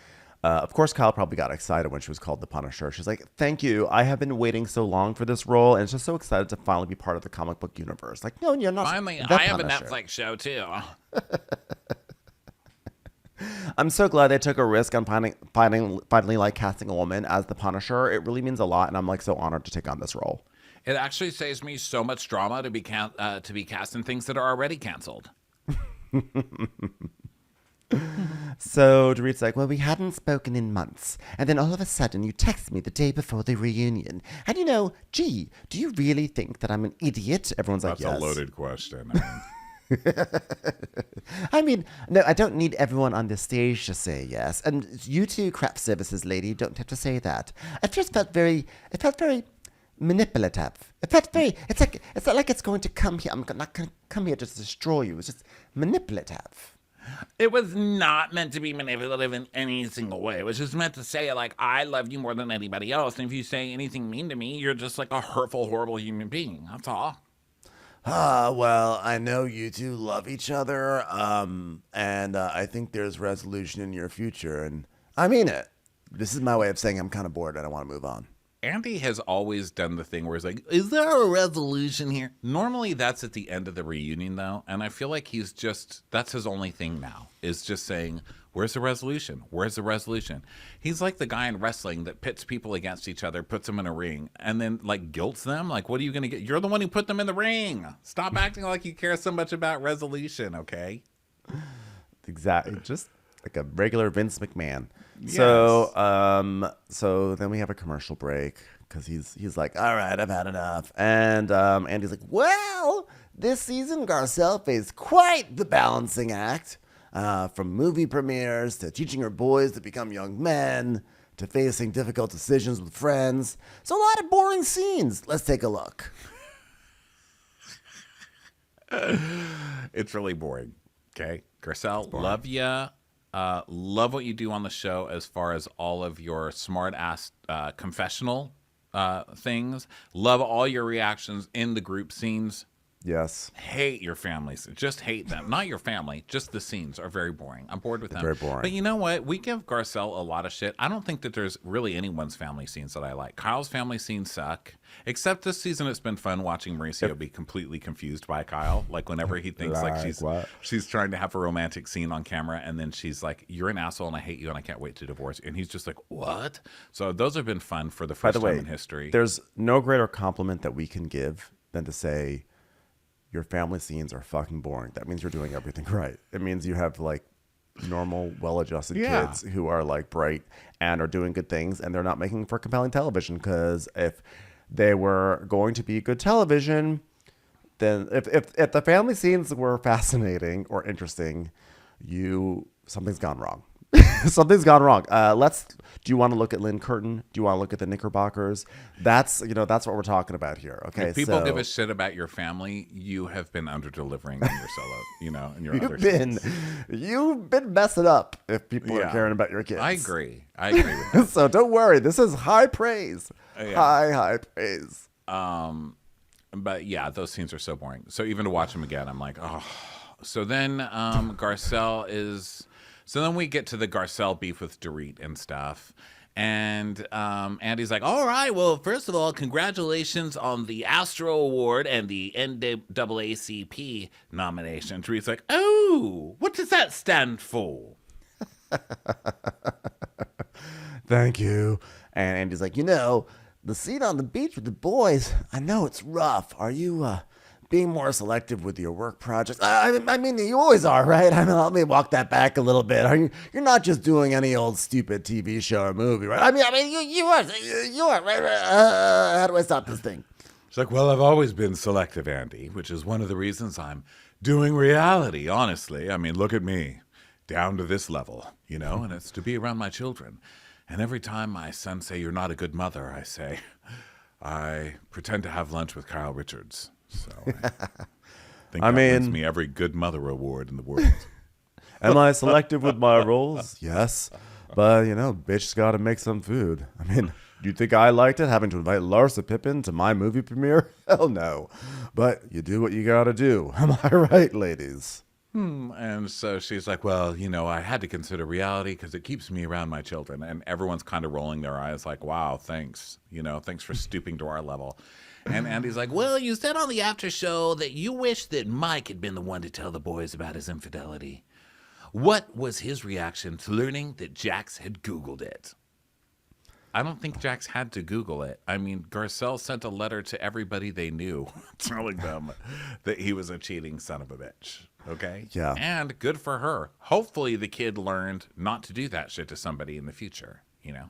of course, Kyle probably got excited when she was called the Punisher. She's like, thank you. I have been waiting so long for this role. And it's just so excited to finally be part of the comic book universe. Like, no, you're not. Finally, the I have a Punisher. Netflix show, too. I'm so glad they took a risk on finally like casting a woman as the Punisher. It really means a lot. And I'm like so honored to take on this role. It actually saves me so much drama to be cast in things that are already canceled. So Dorit's like, well, we hadn't spoken in months. And then all of a sudden you text me the day before the reunion. And gee, do you really think that I'm an idiot? Everyone's like, yes. That's a loaded question. I mean, no, I don't need everyone on the stage to say yes. And you two, craft services lady, don't have to say that. It felt very manipulative. It felt like it's going to come here. I'm not going to come here to destroy you. It's just manipulative. It was not meant to be manipulative in any single way. It was just meant to say, like, I love you more than anybody else. And if you say anything mean to me, you're just like a hurtful, horrible human being. That's all. Well, I know you two love each other. And I think there's resolution in your future. And I mean it. This is my way of saying I'm kind of bored and I want to move on. Andy has always done the thing where he's like, is there a resolution here? Normally that's at the end of the reunion, though. And I feel like that's his only thing now, is just saying, where's the resolution? Where's the resolution? He's like the guy in wrestling that pits people against each other, puts them in a ring, and then, like, guilts them. Like, what are you going to get? You're the one who put them in the ring. Stop acting like you care so much about resolution, okay? Exactly. Just like a regular Vince McMahon. Yes. So then we have a commercial break because he's like, all right, I've had enough. And Andy's like, well, this season Garcelle faced quite the balancing act, from movie premieres to teaching her boys to become young men to facing difficult decisions with friends. So a lot of boring scenes. Let's take a look. It's really boring. Okay, Garcelle, love ya. Love what you do on the show as far as all of your smart ass confessional things. Love all your reactions in the group scenes. Yes. Hate your families. Just hate them. Not your family. Just the scenes are very boring. I'm bored with them. Very boring. But you know what? We give Garcelle a lot of shit. I don't think that there's really anyone's family scenes that I like. Kyle's family scenes suck. Except this season, it's been fun watching Mauricio be completely confused by Kyle. Like whenever he thinks she's trying to have a romantic scene on camera, and then she's like, "You're an asshole, and I hate you, and I can't wait to divorce you." And he's just like, "What?" So those have been fun for the first time in history. There's no greater compliment that we can give than to say, your family scenes are fucking boring. That means you're doing everything right. It means you have like normal, well-adjusted kids who are like bright and are doing good things, and they're not making for compelling television. Because if they were going to be good television, then if the family scenes were fascinating or interesting, something's gone wrong. Something's gone wrong. Do you want to look at Lynn Curtin? Do you want to look at the Knickerbockers? That's what we're talking about here. Okay. If people give a shit about your family, you have been under delivering in your solo, in your other shows. You've been messing up if people are caring about your kids. I agree with that. So don't worry. This is high praise. High praise. But yeah, those scenes are so boring. So even to watch them again, I'm like, oh. So then Garcelle is... So then we get to the Garcelle beef with Dorit and stuff. And Andy's like, all right, well, first of all, congratulations on the Astro Award and the NAACP nomination. Dorit's like, oh, what does that stand for? Thank you. And Andy's like, the scene on the beach with the boys, I know it's rough. Are you being more selective with your work projects. I mean, you always are, right? I mean, let me walk that back a little bit. You're not just doing any old stupid TV show or movie, right? I mean, you are, right? How do I stop this thing? She's like, well, I've always been selective, Andy, which is one of the reasons I'm doing reality, honestly. I mean, look at me, down to this level, and it's to be around my children. And every time my sons say, you're not a good mother, I say, I pretend to have lunch with Kyle Richards. So I think that wins me every good mother award in the world. Am I selective with my roles? Yes. But, bitch's got to make some food. I mean, do you think I liked it, having to invite Larsa Pippen to my movie premiere? Hell no. But you do what you got to do. Am I right, ladies? And so she's like, well, I had to consider reality because it keeps me around my children. And everyone's kind of rolling their eyes like, wow, thanks. Thanks for stooping to our level. And Andy's like, well, you said on the after show that you wish that Mike had been the one to tell the boys about his infidelity. What was his reaction to learning that Jax had Googled it? I don't think Jax had to Google it. I mean, Garcelle sent a letter to everybody they knew telling them that he was a cheating son of a bitch. Okay? Yeah. And good for her. Hopefully the kid learned not to do that shit to somebody in the future,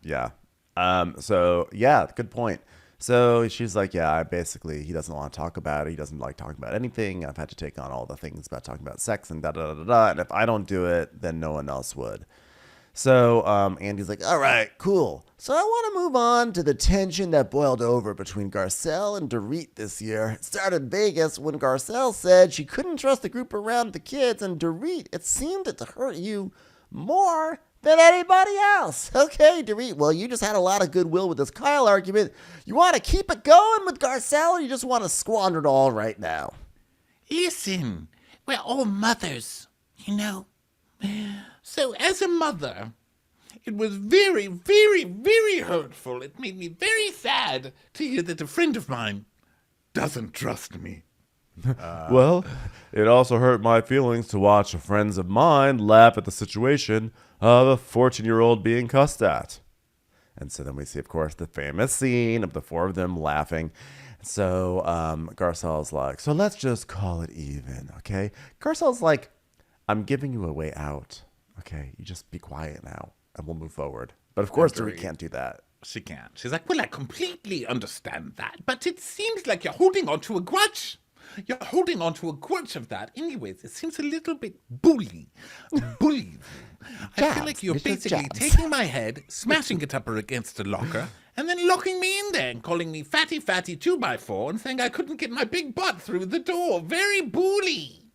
Yeah. Good point. So she's like, yeah, he doesn't want to talk about it. He doesn't like talking about anything. I've had to take on all the things about talking about sex and da-da-da-da-da. And if I don't do it, then no one else would. So Andy's like, all right, cool. So I want to move on to the tension that boiled over between Garcelle and Dorit this year. It started in Vegas when Garcelle said she couldn't trust the group around the kids, and Dorit, it seemed to hurt you more than anybody else. Okay, Dorit, well, you just had a lot of goodwill with this Kyle argument. You want to keep it going with Garcelle, or you just want to squander it all right now? Listen, we're all mothers, So as a mother, it was very, very, very hurtful. It made me very sad to hear that a friend of mine doesn't trust me. Well, it also hurt my feelings to watch friends of mine laugh at the situation of a 14-year-old being cussed at. And so then we see, of course, the famous scene of the four of them laughing. So Garcelle's like, so let's just call it even, okay? Garcelle's like, I'm giving you a way out. Okay, you just be quiet now, and we'll move forward. But of course, Dorit can't do that. She can't. She's like, well, I completely understand that, but it seems like you're holding on to a grudge. You're holding on to a grudge of that. Anyways, it seems a little bit bully. I feel like you're basically taking my head, smashing it up against a locker, and then locking me in there and calling me fatty 2x4 and saying I couldn't get my big butt through the door. Very bully.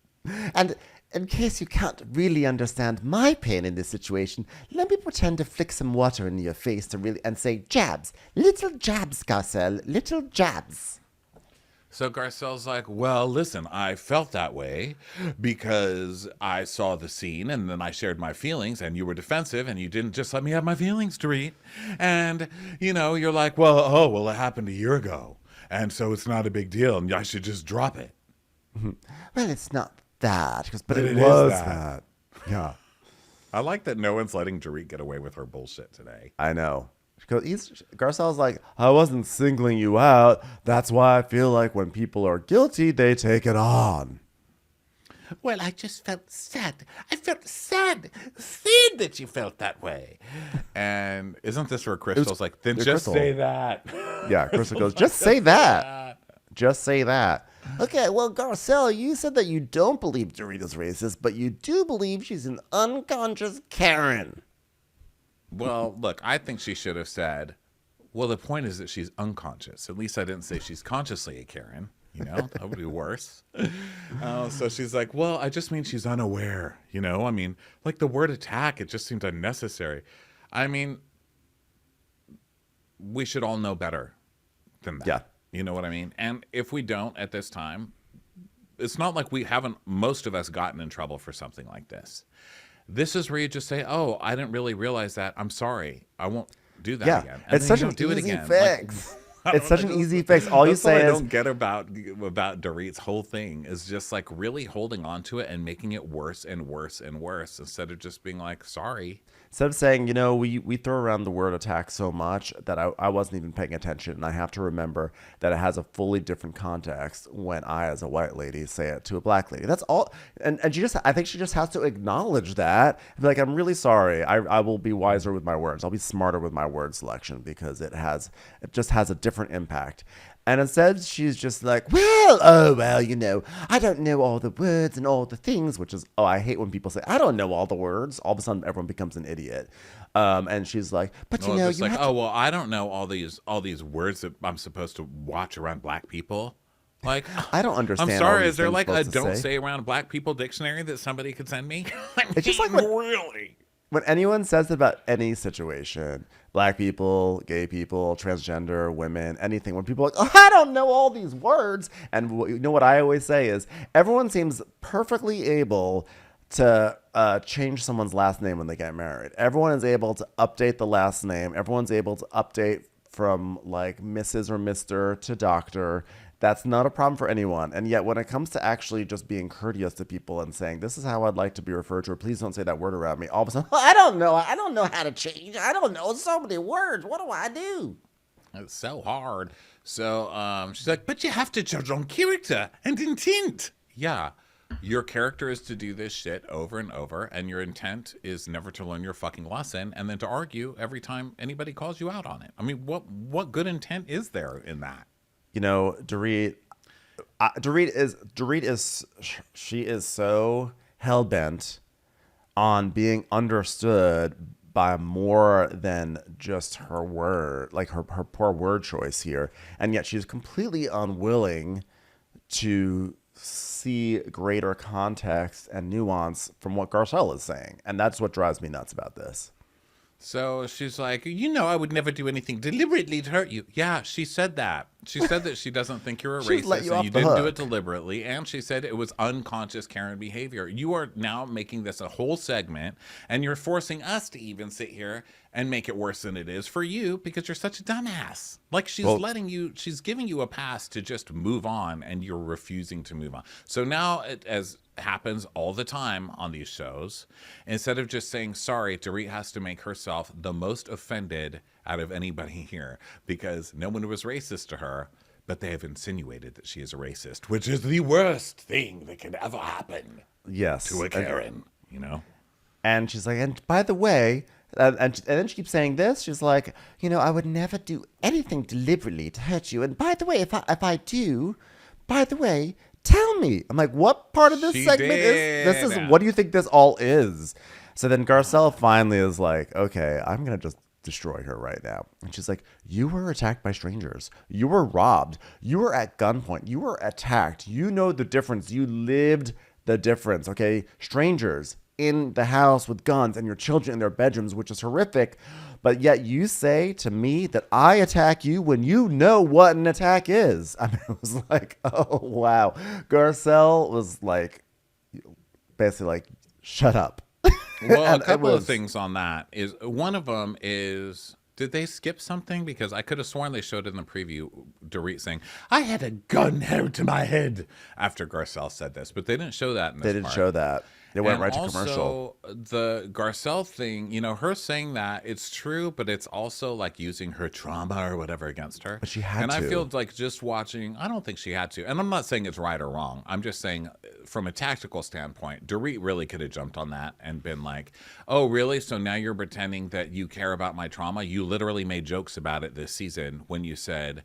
And in case you can't really understand my pain in this situation, let me pretend to flick some water into your face and say jabs. Little jabs, Garcelle. Little jabs. So Garcelle's like, well, listen, I felt that way because I saw the scene and then I shared my feelings and you were defensive and you didn't just let me have my feelings, Dorit. And, you're like, well, it happened a year ago. And so it's not a big deal and I should just drop it. Well, it's not that, but it was is that. Yeah. I like that no one's letting Dorit get away with her bullshit today. I know. Garcelle's like, I wasn't singling you out. That's why I feel like when people are guilty, they take it on. Well, I just felt sad. I felt sad that you felt that way. And isn't this where Crystal's like, then just say that. Yeah, Crystal goes, just say that. Just say that. Okay, well, Garcelle, you said that you don't believe Dorit is racist, but you do believe she's an unconscious Karen. Well, look, I think she should have said, well, the point is that she's unconscious. At least I didn't say she's consciously a Karen. That would be worse. So she's like, well, I just mean she's unaware. I mean, like the word attack, it just seemed unnecessary. I mean, we should all know better than that. Yeah. You know what I mean? And if we don't at this time, it's not like most of us gotten in trouble for something like this. This is where you just say, oh, I didn't really realize that. I'm sorry. I won't do that again. And it's such an do it easy again. fix. It's such an easy fix. All you That's what say I is, don't get about Dorit's whole thing is just like really holding on to it and making it worse and worse and worse instead of just being like, sorry. instead of saying, we throw around the word attack so much that I wasn't even paying attention. And I have to remember that it has a fully different context when I, as a white lady, say it to a black lady. That's all. And I think she just has to acknowledge that. And be like, I'm really sorry. I will be wiser with my words. I'll be smarter with my word selection because it just has a different impact. And instead, she's just like, I don't know all the words and all the things, which is, I hate when people say, I don't know all the words. All of a sudden, everyone becomes an idiot. And she's like, but Just like, I don't know all these words that I'm supposed to watch around black people. Like, I don't understand. I'm all sorry, these is there things like a supposed to don't say around black people dictionary that somebody could send me? It's just like really. When anyone says about any situation, black people, gay people, transgender, women, anything, when people are like, I don't know all these words. And what I always say is everyone seems perfectly able to change someone's last name when they get married. Everyone is able to update the last name. Everyone's able to update from like Mrs. or Mr. to Doctor. That's not a problem for anyone. And yet when it comes to actually just being courteous to people and saying, this is how I'd like to be referred to, or please don't say that word around me, all of a sudden, I don't know how to change. I don't know so many words. What do I do? It's so hard. So she's like, but you have to judge on character and intent. Yeah. Your character is to do this shit over and over, and your intent is never to learn your fucking lesson and then to argue every time anybody calls you out on it. I mean, what good intent is there in that? Dorit is so hell-bent on being understood by more than just her word, like her poor word choice here. And yet she's completely unwilling to see greater context and nuance from what Garcelle is saying. And that's what drives me nuts about this. So she's like, I would never do anything deliberately to hurt you. Yeah, she said that. She said that she doesn't think you're a racist and you didn't do it deliberately. And she said it was unconscious Karen behavior. You are now making this a whole segment and you're forcing us to even sit here and make it worse than it is for you because you're such a dumbass. Like she's giving you a pass to just move on and you're refusing to move on. So now as happens all the time on these shows, instead of just saying sorry, Dorit has to make herself the most offended out of anybody here because no one was racist to her, but they have insinuated that she is a racist, which is the worst thing that could ever happen. Yes, to a Karen, And she's like, and by the way, and then she keeps saying this. She's like, I would never do anything deliberately to hurt you. And by the way, if I do, by the way, tell me. I'm like, what part of this segment is this? What do you think this all is? So then Garcelle finally is like, okay, I'm going to just destroy her right now. And she's like, you were attacked by strangers. You were robbed. You were at gunpoint. You were attacked. You know the difference. You lived the difference, okay? Strangers in the house with guns and your children in their bedrooms, which is horrific. But yet you say to me that I attack you when you know what an attack is. I mean, it was like, oh, wow. Garcelle was like, basically like, shut up. Well, a couple of things on that is one of them is, did they skip something? Because I could have sworn they showed in the preview Dorit saying, I had a gun held to my head after Garcelle said this, but they didn't show that in this They didn't show that. It went right to commercial. The Garcelle thing, her saying that, it's true, but it's also like using her trauma or whatever against her. But she had to. And I feel like just watching, I don't think she had to. And I'm not saying it's right or wrong. I'm just saying from a tactical standpoint, Dorit really could have jumped on that and been like, oh, really? So now you're pretending that you care about my trauma? You literally made jokes about it this season when you said,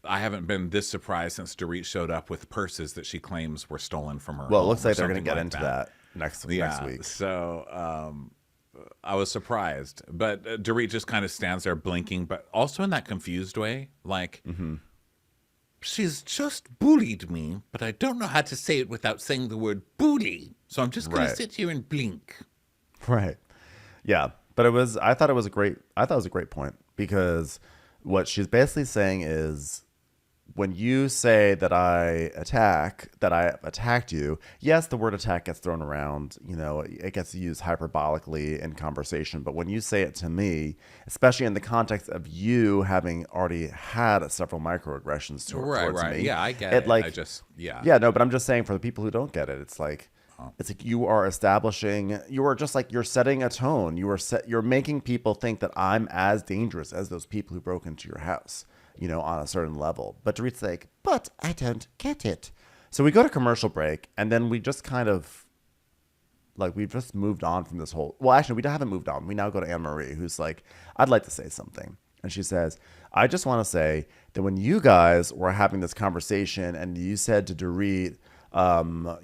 I haven't been this surprised since Dorit showed up with purses that she claims were stolen from her. Well, it looks like they're going to get into that next week. So I was surprised, but Dorit just kind of stands there blinking, but also in that confused way, like she's just bullied me, but I don't know how to say it without saying the word bully, so I'm just going to sit here and blink. Right. Yeah, but I thought it was a great point because what she's basically saying is when you say that I attacked you, yes, the word attack gets thrown around. You know, it gets used hyperbolically in conversation. But when you say it to me, especially in the context of you having already had several microaggressions towards me. Yeah, I get it. Like, Yeah, no, but I'm just saying for the people who don't get it, it's like you are establishing, you're setting a tone. You're making people think that I'm as dangerous as those people who broke into your house, you know, on a certain level. But Dorit's like, but I don't get it. So we go to commercial break, and then we just kind of, like, we've just moved on from this whole, well, actually, we haven't moved on. We now go to Anne-Marie, who's like, I'd like to say something. And she says, I just want to say that when you guys were having this conversation and you said to Dorit,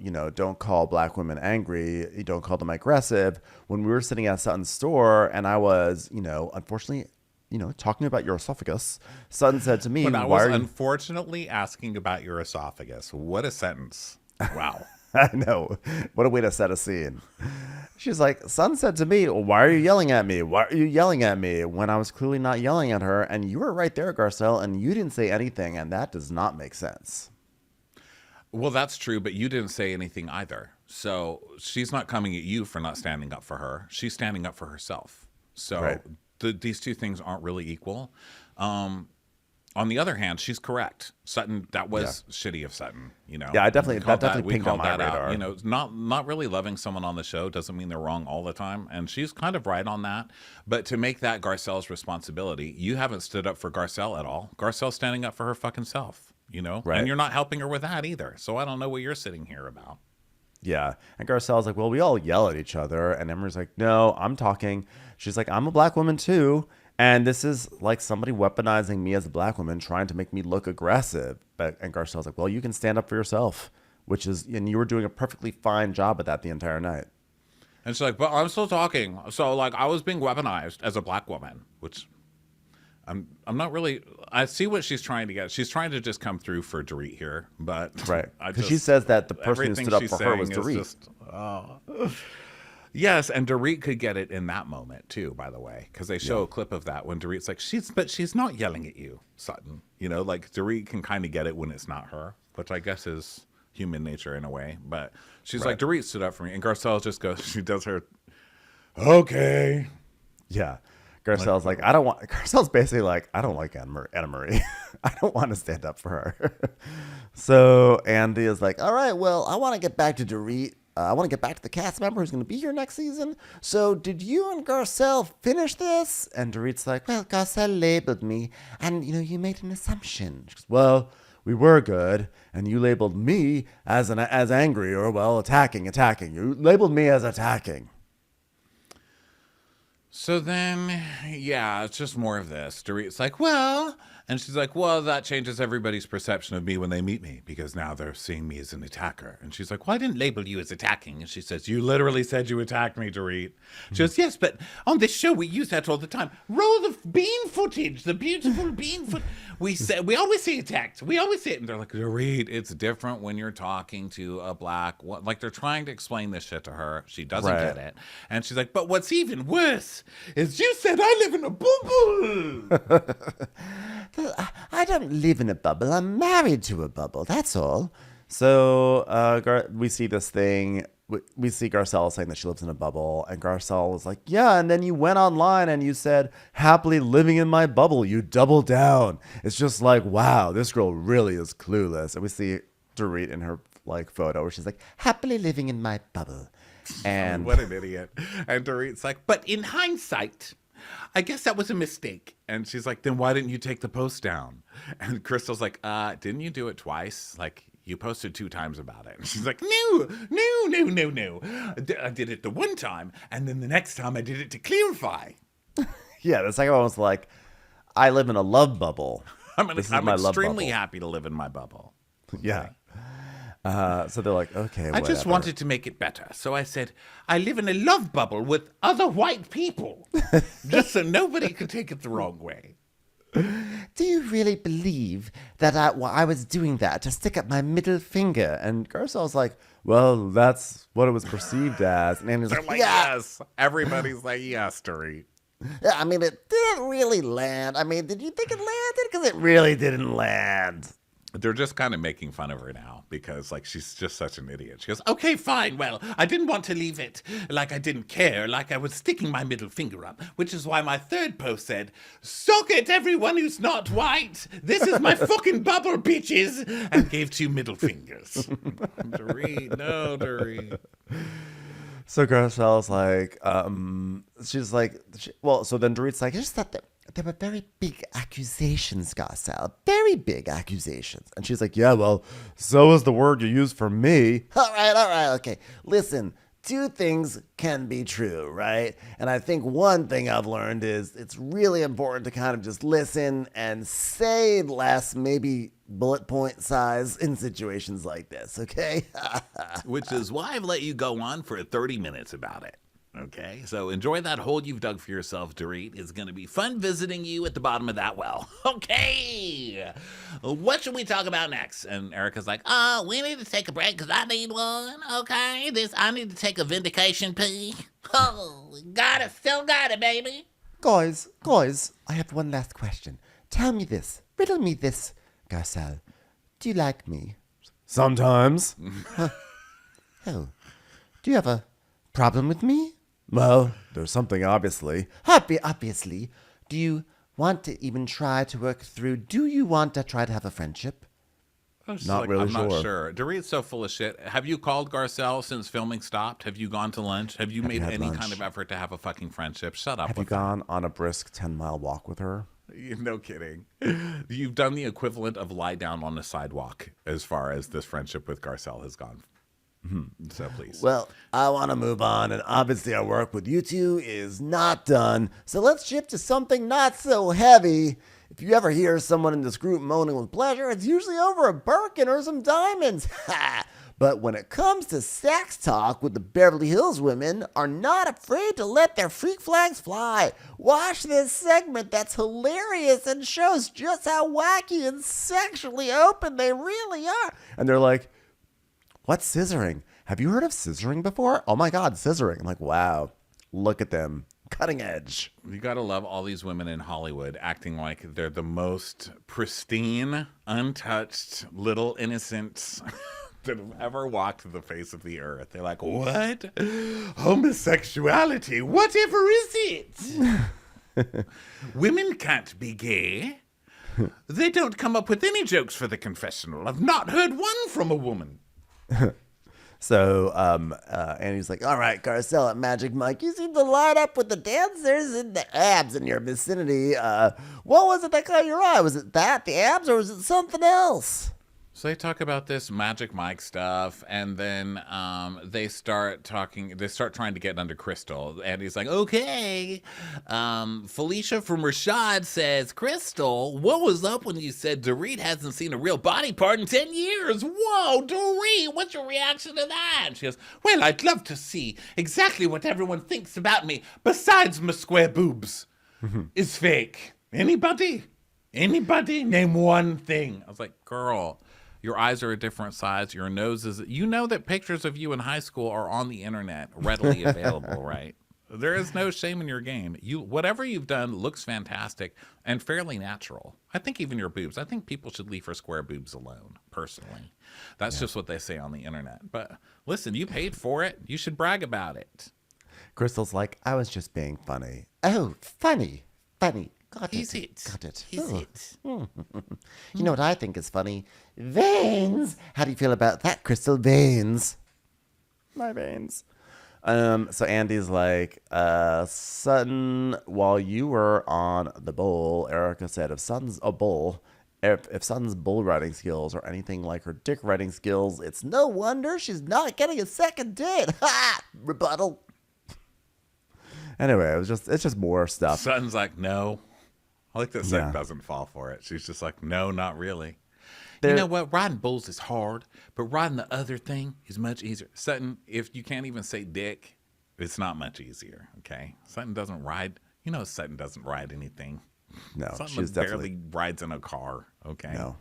you know, don't call black women angry, you don't call them aggressive. When we were sitting at Sutton's store and I was, you know, unfortunately, you know, talking about your esophagus, Sutton said to me, When I was unfortunately asking about your esophagus. What a sentence. Wow. I know. What a way to set a scene. She's like, Sutton said to me, why are you yelling at me? Why are you yelling at me? When I was clearly not yelling at her. And you were right there, Garcelle, and you didn't say anything. And that does not make sense. Well, that's true, but you didn't say anything either. So she's not coming at you for not standing up for her. She's standing up for herself. So Right. These two things aren't really equal. On the other hand, she's correct. Sutton, that was shitty of Sutton. You know. Yeah, that definitely We pinged on called my that out. radar. You know, not really loving someone on the show doesn't mean they're wrong all the time, and she's kind of right on that. But to make that Garcelle's responsibility, you haven't stood up for Garcelle at all. Garcelle's standing up for her fucking self. You know, Right. and you're not helping her with that either. So I don't know what you're sitting here about. Yeah. And Garcelle's like, well, we all yell at each other. And Emery's like, no, I'm talking. She's like, I'm a black woman too. And this is like somebody weaponizing me as a black woman, trying to make me look aggressive. And Garcelle's like, well, you can stand up for yourself, and you were doing a perfectly fine job at that the entire night. And she's like, but I'm still talking. So like I was being weaponized as a black woman, which I'm not really. I see what she's trying to get. She's trying to just come through for Dorit here, but Right. Because she says that the person who everything stood up she's for her was saying is Dorit. just, yes, and Dorit could get it in that moment too, by the way, because they show a clip of that when Dorit's like, she's not yelling at you, Sutton. You know, like Dorit can kind of get it when it's not her, which I guess is human nature in a way. But she's like, Dorit stood up for me, and Garcelle just goes, she does her, okay. Yeah. Garcelle's like, Garcelle's basically like, I don't like Anna Marie. I don't want to stand up for her. So Andy is like, all right, well, I want to get back to Dorit. I want to get back to the cast member who's going to be here next season. So did you and Garcelle finish this? And Dorit's like, well, Garcelle labeled me. And, you know, you made an assumption. She goes, well, we were good. And you labeled me as angry or, well, attacking. You labeled me as attacking. So then, yeah, it's just more of this. Dorit's like, well, and she's like, well, that changes everybody's perception of me when they meet me because now they're seeing me as an attacker. And she's like, well, I didn't label you as attacking. And she says, you literally said you attacked me, Dorit. She goes, yes, but on this show we use that all the time. Roll the bean footage, the beautiful bean footage. We always say attacked. We always say it. And they're like, Dorit, it's different when you're talking to a black, like they're trying to explain this shit to her. She doesn't get it. And she's like, but what's even worse is you said I live in a bubble. I don't live in a bubble. I'm married to a bubble. That's all. So we see this thing. We see Garcelle saying that she lives in a bubble. And Garcelle is like, yeah. And then you went online and you said, happily living in my bubble. You doubled down. It's just like, wow, this girl really is clueless. And we see Dorit in her like photo where she's like, happily living in my bubble. And what an idiot. And Dorit's like, but in hindsight, I guess that was a mistake. And she's like, then why didn't you take the post down? And Crystal's like, didn't you do it twice? Like, you posted 2 times about it. And she's like, no. I did it the one time, and then the next time I did it to clarify. Yeah, the second one was like, I live in a love bubble. I'm extremely happy to live in my bubble. Yeah. So they're like, okay, I just wanted to make it better. So I said, I live in a love bubble with other white people. Just so nobody could take it the wrong way. Do you really believe that I was doing that to stick up my middle finger? And Garcelle's like, well, that's what it was perceived as. And Andy's They're like, yes. Everybody's like, yes, Dorit. Yeah, I mean, it didn't really land. I mean, did you think it landed? Because it really didn't land. they're just kind of making fun of her now because like she's just such an idiot. She goes, okay, fine. Well, I didn't want to leave it like I didn't care, like I was sticking my middle finger up, which is why my third post said, suck it, everyone who's not white. This is my fucking bubble, bitches. And gave 2 middle fingers. Dorit, no, Dorit. So Garcelle's like, she's like, so then Dorit's like, I just thought that there were very big accusations, Garcelle. Very big accusations. And she's like, yeah, well, so is the word you use for me. All right, okay. Listen, 2 things can be true, right? And I think one thing I've learned is it's really important to kind of just listen and say less, maybe bullet point size in situations like this, okay? Which is why I've let you go on for 30 minutes about it. Okay, so enjoy that hole you've dug for yourself, Dorit. It's going to be fun visiting you at the bottom of that well. Okay, what should we talk about next? And Erica's like, we need to take a break because I need one. Okay, I need to take a vindication pee. Oh, got it, still got it, baby. Guys, I have one last question. Tell me this, riddle me this, Garcelle. Do you like me? Sometimes. Oh, do you have a problem with me? Well, there's something obviously. Obviously. Do you want to even try to work through? Do you want to try to have a friendship? Not sure. Dorit's so full of shit. Have you called Garcelle since filming stopped? Have you gone to lunch? Have you made any kind of effort to have a fucking friendship? Shut up. Have you gone on a brisk 10-mile walk with her? No kidding. You've done the equivalent of lie down on the sidewalk as far as this friendship with Garcelle has gone. So please. Well, I want to move on, and obviously our work with you 2 is not done. So let's shift to something not so heavy. If you ever hear someone in this group moaning with pleasure, it's usually over a Birkin or some diamonds. But when it comes to sex talk with the Beverly Hills women, are not afraid to let their freak flags fly. Watch this segment that's hilarious and shows just how wacky and sexually open they really are. And they're like, what's scissoring? Have you heard of scissoring before? Oh my God, scissoring. I'm like, wow, look at them. Cutting edge. You gotta love all these women in Hollywood acting like they're the most pristine, untouched, little innocents that have ever walked the face of the earth. They're like, what? Homosexuality? Whatever is it? Women can't be gay. They don't come up with any jokes for the confessional. I've not heard one from a woman. So Andy's like, all right, Garcelle at Magic Mike, you seem to line up with the dancers in the abs in your vicinity. What was it that caught your eye? Was it that, the abs, or was it something else? So they talk about this Magic Mike stuff, and then they start trying to get under Crystal. And he's like, okay. Felicia from Rashad says, Crystal, what was up when you said Dorit hasn't seen a real body part in 10 years? Whoa, Dorit, what's your reaction to that? And she goes, well, I'd love to see exactly what everyone thinks about me, besides my square boobs. Is fake. Anybody? Name one thing. I was like, girl, your eyes are a different size. Your nose is... You know that pictures of you in high school are on the internet, readily available, right? There is no shame in your game. Whatever you've done looks fantastic and fairly natural. I think even your boobs. I think people should leave her square boobs alone, personally. That's just what they say on the internet. But listen, you paid for it. You should brag about it. Crystal's like, I was just being funny. Oh, funny. Got Is it. it? Got it. Is Oh. it? You know what I think is funny? Veins. How do you feel about that, Crystal? Veins. My veins. So Andy's like, Sutton, while you were on the bull, Erica said, if Sutton's bull riding skills are anything like her dick riding skills, it's no wonder she's not getting a second date. Ha! Rebuttal. Anyway, it's just more stuff. Sutton's like, no. I like that Sutton doesn't fall for it. She's just like, no, not really. You know what? Riding bulls is hard, but riding the other thing is much easier. Sutton, if you can't even say dick, it's not much easier, okay? Sutton doesn't ride. You know Sutton doesn't ride anything. No, Sutton she's barely rides in a car, okay? No.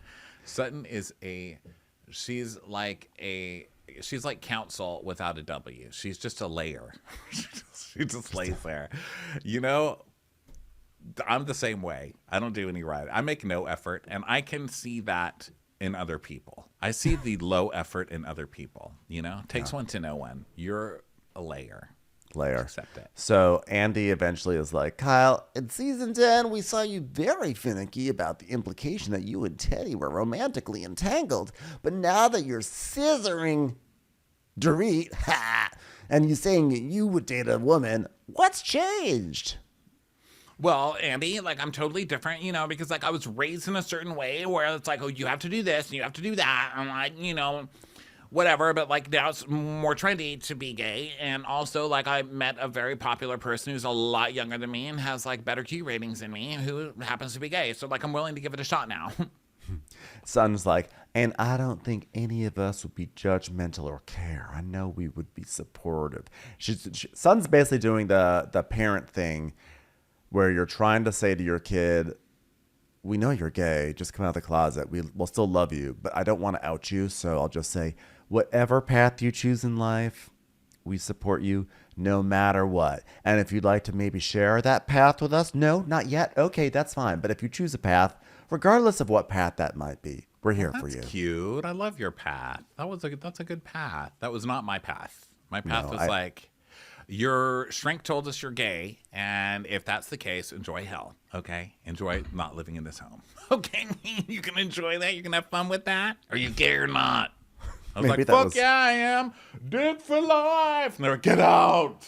Sutton is she's like counsel without a W. She's just a layer. She just lays there. You know, I'm the same way. I don't do any riding. I make no effort, and I can see that in other people. I see the low effort in other people. Takes one to know one. You're a layer. Accept it. So Andy eventually is like, Kyle, in season 10, we saw you very finicky about the implication that you and Teddy were romantically entangled. But now that you're scissoring Dorit, and you saying you would date a woman, what's changed? Well, Andy, I'm totally different, because I was raised in a certain way where it's like, oh, you have to do this and you have to do that. I'm like, whatever, but now it's more trendy to be gay. And also, I met a very popular person who's a lot younger than me and has better Q ratings than me, who happens to be gay. So I'm willing to give it a shot now. Son's like, and I don't think any of us would be judgmental or care. I know we would be supportive. Son's basically doing the parent thing where you're trying to say to your kid, we know you're gay, just come out of the closet. We'll still love you, but I don't want to out you. So I'll just say, whatever path you choose in life, we support you no matter what. And if you'd like to maybe share that path with us, no, not yet. Okay, that's fine. But if you choose a path, regardless of what path that might be, we're here for you. That's cute. I love your path. That's a good path. That was not my path. My path was your shrink told us you're gay, and if that's the case, enjoy hell, okay? Enjoy not living in this home. Okay, you can enjoy that. You can have fun with that. Are you gay or not? I was fuck yeah, I am. Dick for life. Never get out.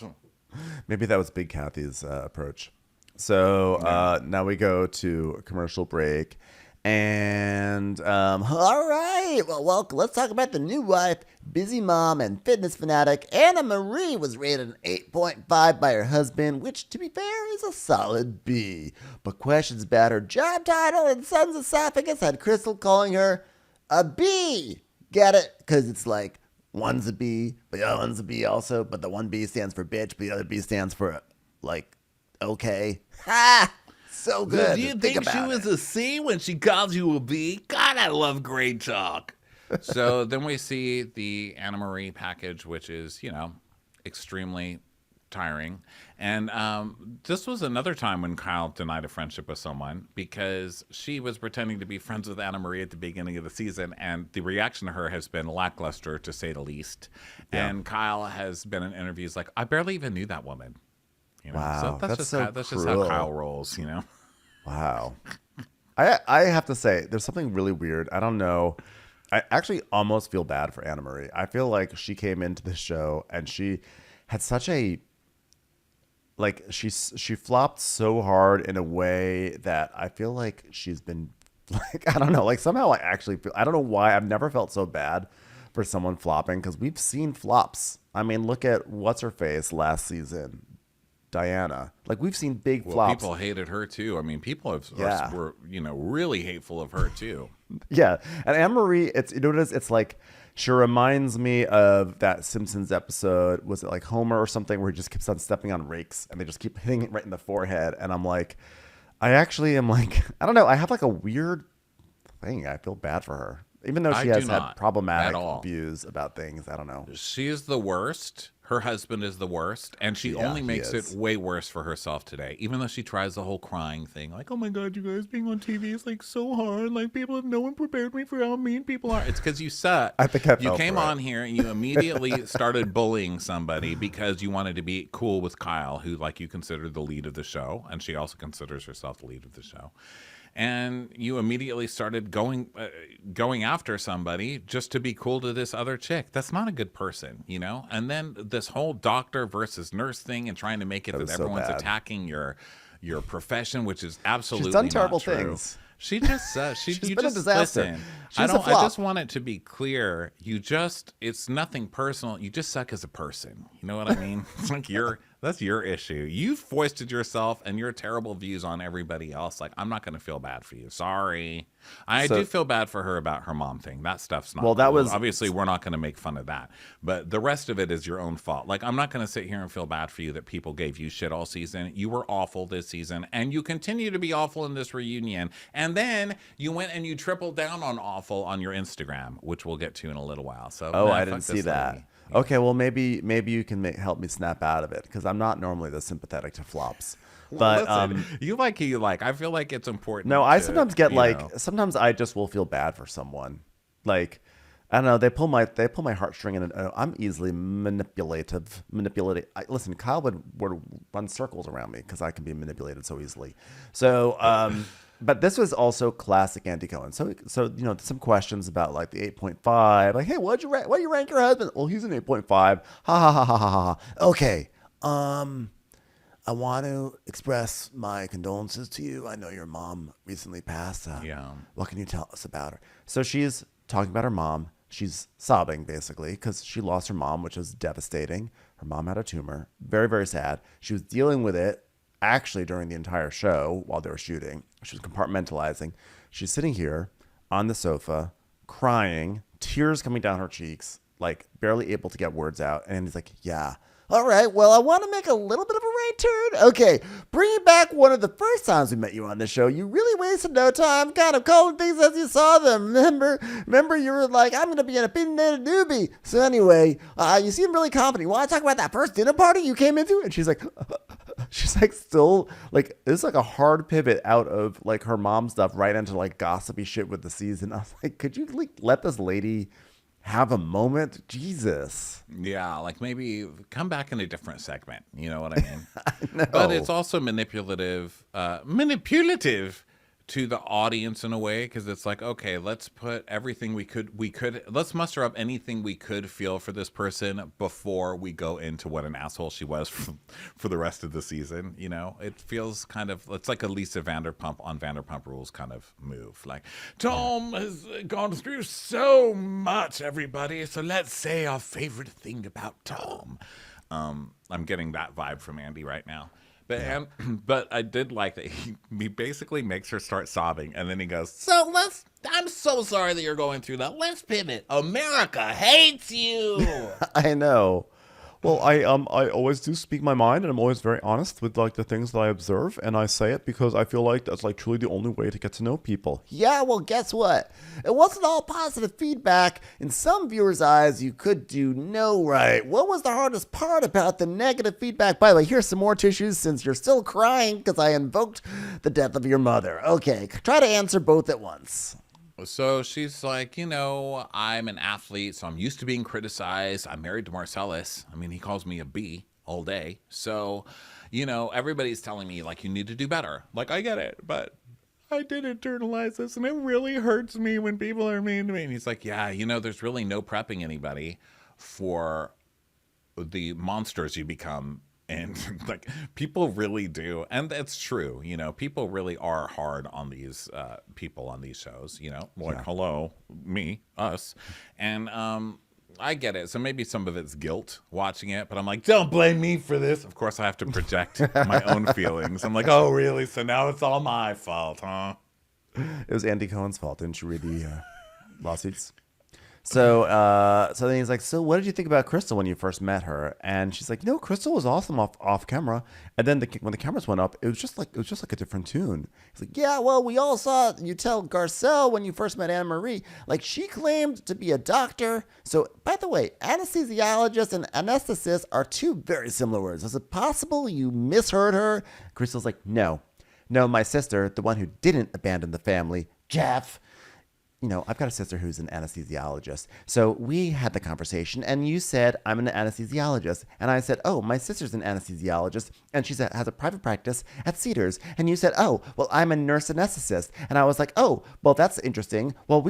Maybe that was Big Kathy's approach. So now we go to a commercial break. And all right, well, let's talk about the new wife. Busy mom and fitness fanatic Anna Marie was rated an 8.5 by her husband, which, to be fair, is a solid B. But questions about her job title and son's esophagus had Crystal calling her a B. Get it? Because it's one's a B, but the other one's a B also. But the one B stands for bitch, but the other B stands for okay. Ha! So good. Do you think she was a C when she called you a B? God, I love great talk. So then we see the Anna Marie package, which is, extremely tiring. And this was another time when Kyle denied a friendship with someone because she was pretending to be friends with Anna Marie at the beginning of the season. And the reaction to her has been lackluster, to say the least. Yeah. And Kyle has been in interviews I barely even knew that woman. Wow, so that's just how Kyle rolls, Wow. I have to say, there's something really weird. I don't know. I actually almost feel bad for Anna Marie. I feel like she came into the show and she had such a she flopped so hard in a way that I feel like she's been I don't know, somehow I actually feel, I don't know why I've never felt so bad for someone flopping, because we've seen flops. I mean, look at what's her face last season. Diana. We've seen big flops. People hated her too. I mean, people were really hateful of her too. Yeah. And Anne Marie, it's she reminds me of that Simpsons episode. Was it Homer or something, where he just keeps on stepping on rakes and they just keep hitting it right in the forehead. And I'm I actually am I don't know. I have a weird thing. I feel bad for her. Even though she has had problematic views about things. I don't know. She is the worst. Her husband is the worst, and she only makes it way worse for herself today. Even though she tries the whole crying thing, oh my God, you guys, being on TV is so hard. No one prepared me for how mean people are. It's because you suck. I think you came on here and you immediately started bullying somebody because you wanted to be cool with Kyle, who you considered the lead of the show, and she also considers herself the lead of the show. And you immediately started going after somebody just to be cool to this other chick. That's not a good person, And then this whole doctor versus nurse thing and trying to make it that everyone's attacking your profession, which is absolutely She's done terrible not true. Things. She just she's you been just a disaster. Listen. She's I a flop. just want it to be clear. It's nothing personal. You just suck as a person. You know what I mean? It's that's your issue. You've foisted yourself and your terrible views on everybody else. I'm not going to feel bad for you. Sorry. I do feel bad for her about her mom thing. That stuff's not that cool. was obviously we're not going to make fun of that. But the rest of it is your own fault. I'm not going to sit here and feel bad for you that people gave you shit all season. You were awful this season, and you continue to be awful in this reunion. And then you went and you tripled down on awful on your Instagram, which we'll get to in a little while. So I didn't see that. Okay, well maybe you can help me snap out of it because I'm not normally this sympathetic to flops. But Listen, you like who you like. I feel like it's important. no, I to, sometimes get you like know. sometimes I just will feel bad for someone. Like I don't know, they pull my heartstring and I'm easily manipulative. Listen, Kyle would run circles around me because I can be manipulated so easily. So but this was also classic Andy Cohen. So some questions about like the 8.5. Like, hey, what do you rank your husband? Well, he's an 8.5. Ha ha ha ha ha ha. Okay. I want to express my condolences to you. I know your mom recently passed. Yeah. What can you tell us about her? So she's talking about her mom. She's sobbing basically because she lost her mom, which was devastating. Her mom had a tumor. Very, very sad. She was dealing with it actually during the entire show while they were shooting. She was compartmentalizing. She's sitting here on the sofa, crying, tears coming down her cheeks, like barely able to get words out. And he's like, yeah. All right, well, I want to make a little bit of a right turn. Okay, bringing back one of the first times we met you on the show, you really wasted no time kind of calling things as you saw them. Remember you were like, I'm going to be an opinionated newbie. So anyway, you seem really confident. You want to talk about that first dinner party you came into? And she's like still like, it's like a hard pivot out of like her mom stuff right into like gossipy shit with the season. I was like, could you like let this lady have a moment? Jesus. Yeah, like maybe come back in a different segment. You know what I mean? No. But it's also manipulative to the audience in a way because it's like, okay, let's put everything we could let's muster up anything we could feel for this person before we go into what an asshole she was for the rest of the season. You know, it feels kind of, it's like a Lisa Vanderpump on Vanderpump Rules kind of move. Like, Tom has gone through so much, everybody, so let's say our favorite thing about Tom. I'm getting that vibe from Andy right now. But I did like that he basically makes her start sobbing, and then he goes, I'm so sorry that you're going through that. Let's pivot. America hates you. I know. Well, I always do speak my mind, and I'm always very honest with like the things that I observe, and I say it because I feel like that's like truly the only way to get to know people. Yeah, well, guess what? It wasn't all positive feedback. In some viewers' eyes, you could do no right. What was the hardest part about the negative feedback? By the way, here's some more tissues since you're still crying because I invoked the death of your mother. Okay, try to answer both at once. so she's like, I'm an athlete, so I'm used to being criticized. I'm married to Marcellus. I mean, he calls me a B all day. So, everybody's telling me, like, you need to do better. Like, I get it, but I did internalize this, and it really hurts me when people are mean to me. And he's like, yeah, there's really no prepping anybody for the monsters you become. And like people really do, and that's true. People really are hard on these people on these shows. Hello, me, us, and I get it. So maybe some of it's guilt watching it, but I'm like, don't blame me for this. Of course, I have to project my own feelings. I'm like, oh, really? So now it's all my fault, huh? It was Andy Cohen's fault. Didn't you read the lawsuits? So then he's like, so what did you think about Crystal when you first met her? And she's like, Crystal was awesome off camera. And then when the cameras went up, it was just like a different tune. He's like, yeah, well, we all saw you tell Garcelle when you first met Anne Marie, like she claimed to be a doctor. So by the way, anesthesiologist and anesthetist are two very similar words. Is it possible you misheard her? Crystal's like, no, my sister, the one who didn't abandon the family, Jeff. I've got a sister who's an anesthesiologist. So we had the conversation, and you said, I'm an anesthesiologist. And I said, oh, my sister's an anesthesiologist, and she has a private practice at Cedars. And you said, oh, well, I'm a nurse anesthetist. And I was like, oh, well, that's interesting. Well,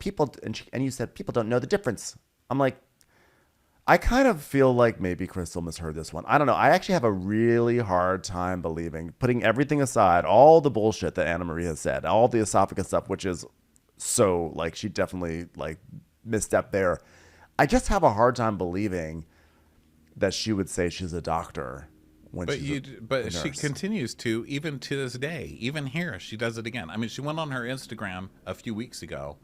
people, and you said people don't know the difference. I'm like, I kind of feel like maybe Crystal misheard this one. I don't know. I actually have a really hard time believing, putting everything aside, all the bullshit that Anna Marie has said, all the esophagus stuff, which is so like she definitely like misstepped there. I just have a hard time believing that she would say she's a doctor when she's a she nurse. continues to, even to this day, even here she does it again. I mean, she went on her Instagram a few weeks ago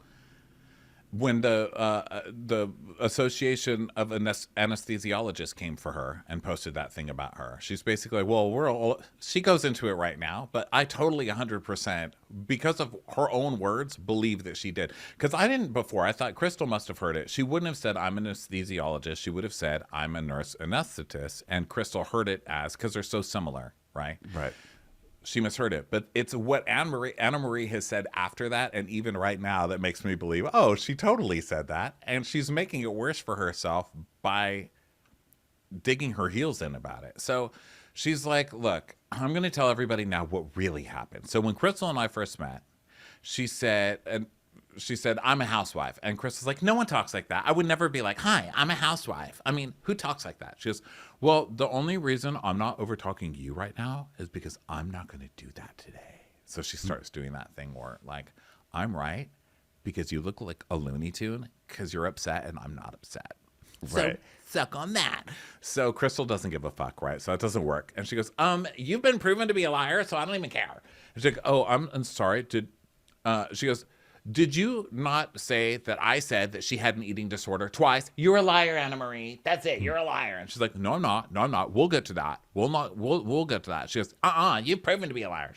when the Association of Anesthesiologists came for her and posted that thing about her, she's basically like, well, she goes into it right now, but I totally 100%, because of her own words, believe that she did. Because I didn't before. I thought Crystal must have heard it. She wouldn't have said, I'm an anesthesiologist. She would have said, I'm a nurse anesthetist. And Crystal heard it as, because they're so similar, right? Right. She misheard it, but it's what Anna Marie has said after that, and even right now, that makes me believe, oh, she totally said that, and she's making it worse for herself by digging her heels in about it. So she's like, look, I'm going to tell everybody now what really happened. So when Crystal and I first met, she said, I'm a housewife. And Crystal's like, no one talks like that. I would never be like, hi, I'm a housewife. I mean, who talks like that? She goes, well, the only reason I'm not over talking you right now is because I'm not going to do that today. So she starts doing that thing where, like, I'm right because you look like a Looney Tune because you're upset and I'm not upset. So suck on that. So Crystal doesn't give a fuck, right? So it doesn't work. And she goes, you've been proven to be a liar, so I don't even care. And she's like, oh, I'm sorry. She goes, did you not say that I said that she had an eating disorder twice? You're a liar, Anna Marie. That's it. You're a liar. And she's like, no, I'm not. No, I'm not. We'll get to that. We'll get to that. She goes, you've proven to be a liar.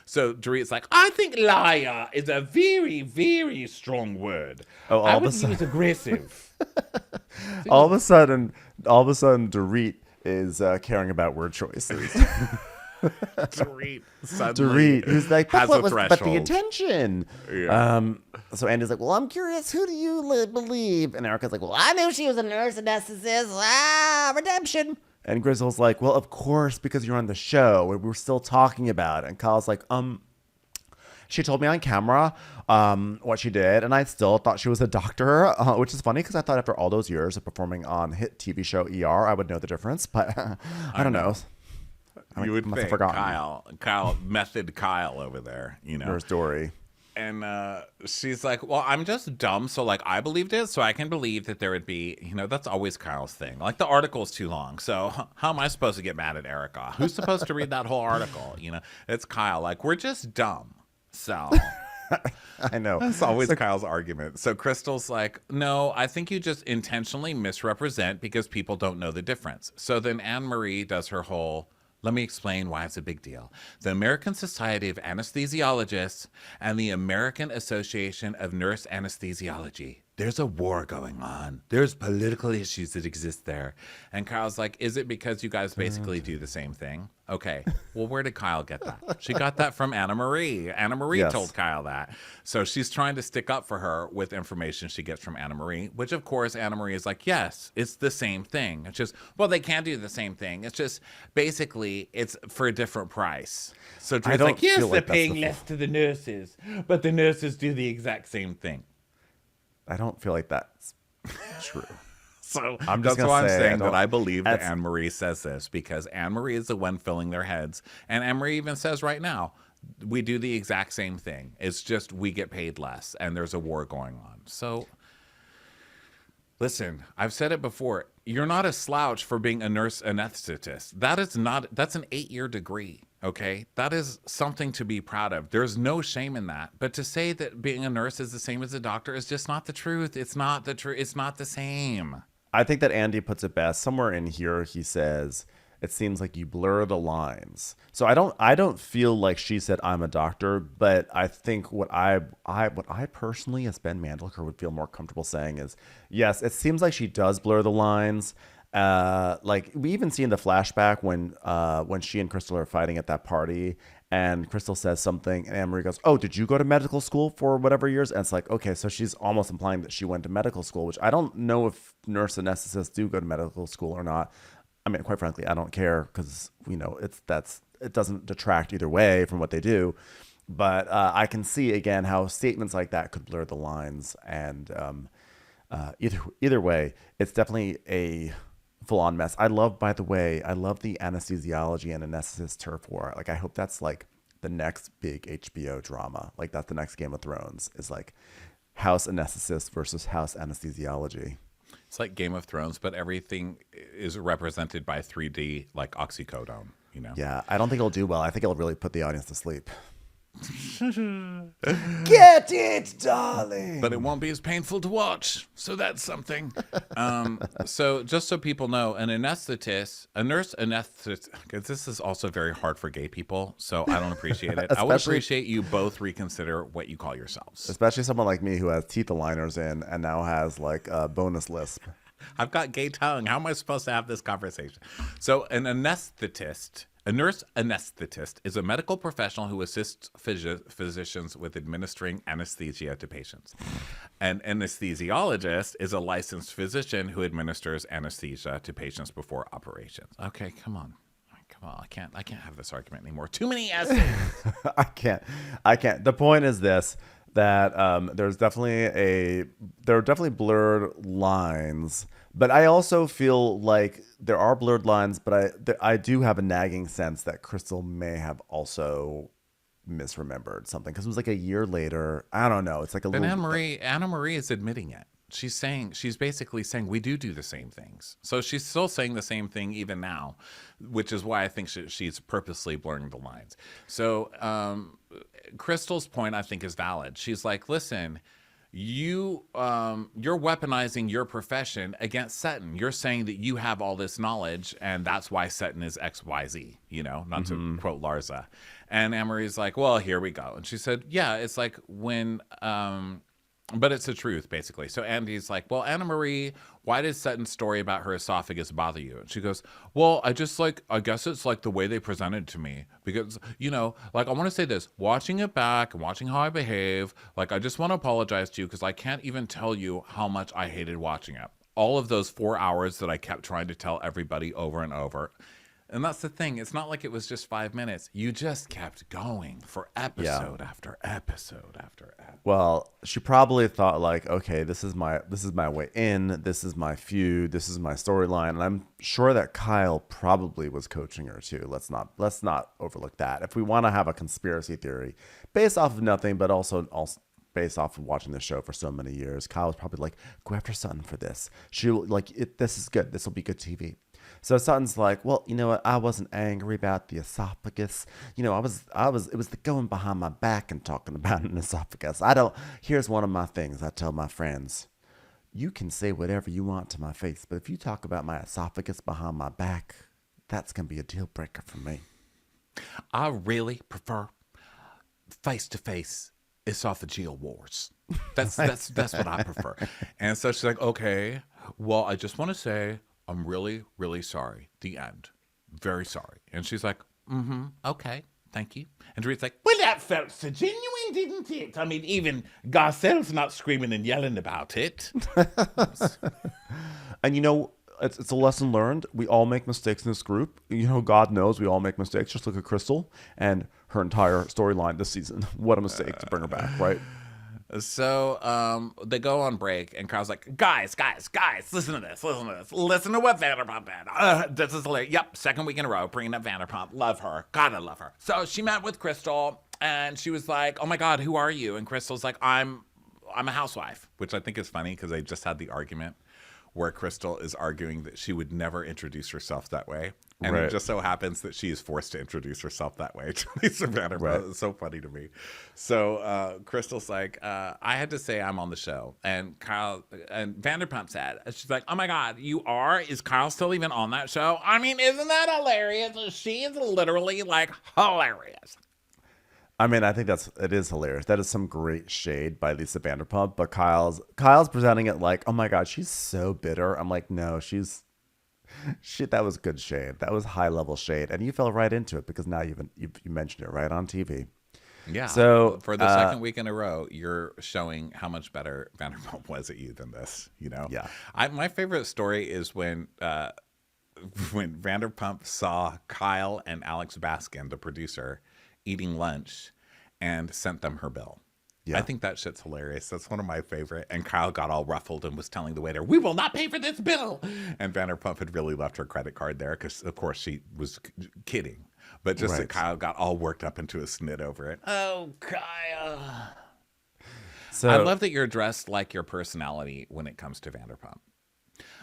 So Dorit's like, I think liar is a very, very strong word. Oh, I would use aggressive. All of a sudden, Dorit is caring about word choices. Dorit Dorit, who's like, has but a what was threshold. but the attention? Yeah. So Andy's like, well, I'm curious, who do you believe? And Erica's like, well, I knew she was a nurse anesthetist. Redemption. And Grizzle's like, well, of course, because you're on the show. We're still talking about it. And Kyle's like, she told me on camera what she did, and I still thought she was a doctor, which is funny because I thought after all those years of performing on hit TV show ER, I would know the difference, but I don't know. You would must think have forgotten. Kyle, method Kyle over there, you know. There's Dory. And she's like, well, I'm just dumb, so, like, I believed it, so I can believe that there would be, you know, that's always Kyle's thing. Like, the article's too long, so how am I supposed to get mad at Erica? Who's supposed to read that whole article? You know, it's Kyle. Like, we're just dumb, so... I know. That's always Kyle's argument. So Crystal's like, no, I think you just intentionally misrepresent because people don't know the difference. So then Anne-Marie does her whole... Let me explain why it's a big deal. The American Society of Anesthesiologists and the American Association of Nurse Anesthesiology. There's a war going on. There's political issues that exist there. And Kyle's like, is it because you guys basically do the same thing? Okay. Well, where did Kyle get that? She got that from Anna Marie. Anna Marie told Kyle that. So she's trying to stick up for her with information she gets from Anna Marie, which, of course, Anna Marie is like, yes, it's the same thing. It's just, well, they can't do the same thing. It's just basically it's for a different price. So Drew's like, yes, they're paying less to the nurses, but the nurses do the exact same thing. I don't feel like that's true. So I'm just that's why I'm saying that I believe that Anne-Marie says this, because Anne-Marie is the one filling their heads. And Anne-Marie even says right now, we do the exact same thing. It's just we get paid less and there's a war going on. So listen, I've said it before. You're not a slouch for being a nurse anesthetist. That's an 8-year degree. Okay, that is something to be proud of. There's no shame in that. But to say that being a nurse is the same as a doctor is just not the truth. It's not the truth. It's not the same. I think that Andy puts it best. Somewhere in here, he says, it seems like you blur the lines. So I don't feel like she said I'm a doctor, but I think what I personally, as Ben Mandlicker, would feel more comfortable saying is, yes, it seems like she does blur the lines. Like we even see in the flashback when she and Crystal are fighting at that party, and Crystal says something, and Anne-Marie goes, "Oh, did you go to medical school for whatever years?" And it's like, okay, so she's almost implying that she went to medical school, which I don't know if nurse anesthetists do go to medical school or not. I mean, quite frankly, I don't care because it doesn't detract either way from what they do. But I can see again how statements like that could blur the lines, and either way, it's definitely a full-on mess. By the way, I love the anesthesiology and anesthetist turf war. Like, I hope that's like the next big HBO drama. Like, that's the next Game of Thrones, is like house anesthetist versus house anesthesiology. It's like Game of Thrones, but everything is represented by 3D, like oxycodone, you know? Yeah, I don't think it'll do well. I think it'll really put the audience to sleep. Get it, darling. But it won't be as painful to watch. So that's something. So just so people know, a nurse anesthetist, because this is also very hard for gay people, so I don't appreciate it. I would appreciate you both reconsider what you call yourselves. Especially someone like me who has teeth aligners in and now has like a bonus lisp. I've got gay tongue. How am I supposed to have this conversation? So a nurse anesthetist is a medical professional who assists physicians with administering anesthesia to patients. An anesthesiologist is a licensed physician who administers anesthesia to patients before operations. Okay, come on. I can't have this argument anymore. Too many essays. I can't. The point is this, that there are definitely blurred lines, but I also feel like there are blurred lines, but I do have a nagging sense that Crystal may have also misremembered something, because it was like a year later. I don't know. It's like a But little. Anna Marie is admitting it. She's basically saying we do the same things. So she's still saying the same thing even now, which is why I think she's purposely blurring the lines. So Crystal's point, I think, is valid. She's like, listen, you're weaponizing your profession against Sutton. You're saying that you have all this knowledge and that's why Sutton is XYZ, not to quote Larsa. And Anne-Marie's like, well, here we go. And she said, yeah, it's like when but it's the truth, basically. So Andy's like, well, Anna Marie, why did Sutton's story about her esophagus bother you? And she goes, well, I guess it's like the way they presented it to me. Because, like, I want to say this, watching it back and watching how I behave, like, I just want to apologize to you because I can't even tell you how much I hated watching it. All of those 4 hours that I kept trying to tell everybody over and over. And that's the thing. It's not like it was just 5 minutes. You just kept going for episode after episode after episode. Well, she probably thought like, okay, this is my way in. This is my feud. This is my storyline. And I'm sure that Kyle probably was coaching her too. Let's not overlook that. If we want to have a conspiracy theory based off of nothing, but also based off of watching the show for so many years, Kyle was probably like, go after Sutton for this. She'll like it. This is good. This will be good TV. So Sutton's like, well, you know what? I wasn't angry about the esophagus. It was the going behind my back and talking about an esophagus. Here's one of my things I tell my friends. You can say whatever you want to my face, but if you talk about my esophagus behind my back, that's going to be a deal breaker for me. I really prefer face-to-face esophageal wars. That's what I prefer. And so she's like, okay, well, I just want to say, I'm really, really sorry. The end. Very sorry. And she's like, okay, thank you. And Dorit's like, well, that felt so genuine, didn't it? I mean, even Garcelle's not screaming and yelling about it. And it's a lesson learned. We all make mistakes in this group. God knows we all make mistakes. Just look at Crystal and her entire storyline this season. What a mistake to bring her back, right? So they go on break, and Kyle's like, guys, listen to this. Listen to what Vanderpump had. This is hilarious. Yep, second week in a row, bringing up Vanderpump. Love her. Gotta love her. So she met with Crystal, and she was like, oh my God, who are you? And Crystal's like, I'm a housewife, which I think is funny because they just had the argument where Crystal is arguing that she would never introduce herself that way. And It just so happens that she is forced to introduce herself that way to Lisa Vanderpump. Right. It's so funny to me. So Crystal's like, I had to say I'm on the show. And Vanderpump said, she's like, oh my God, you are? Is Kyle still even on that show? I mean, isn't that hilarious? She is literally like hilarious. I mean, I think it is hilarious. That is some great shade by Lisa Vanderpump, but Kyle's presenting it like, oh my God, she's so bitter. I'm like, no, that was good shade. That was high level shade, and you fell right into it because now you mentioned it right on TV. Yeah. So for the second week in a row, you're showing how much better Vanderpump was at you than this. Yeah. My favorite story is when Vanderpump saw Kyle and Alex Baskin, the producer, eating lunch and sent them her bill. Yeah. I think that shit's hilarious. That's one of my favorite. And Kyle got all ruffled and was telling the waiter, we will not pay for this bill. And Vanderpump had really left her credit card there because, of course, she was kidding. But just that Kyle got all worked up into a snit over it. Oh, Kyle. So I love that you're dressed like your personality when it comes to Vanderpump.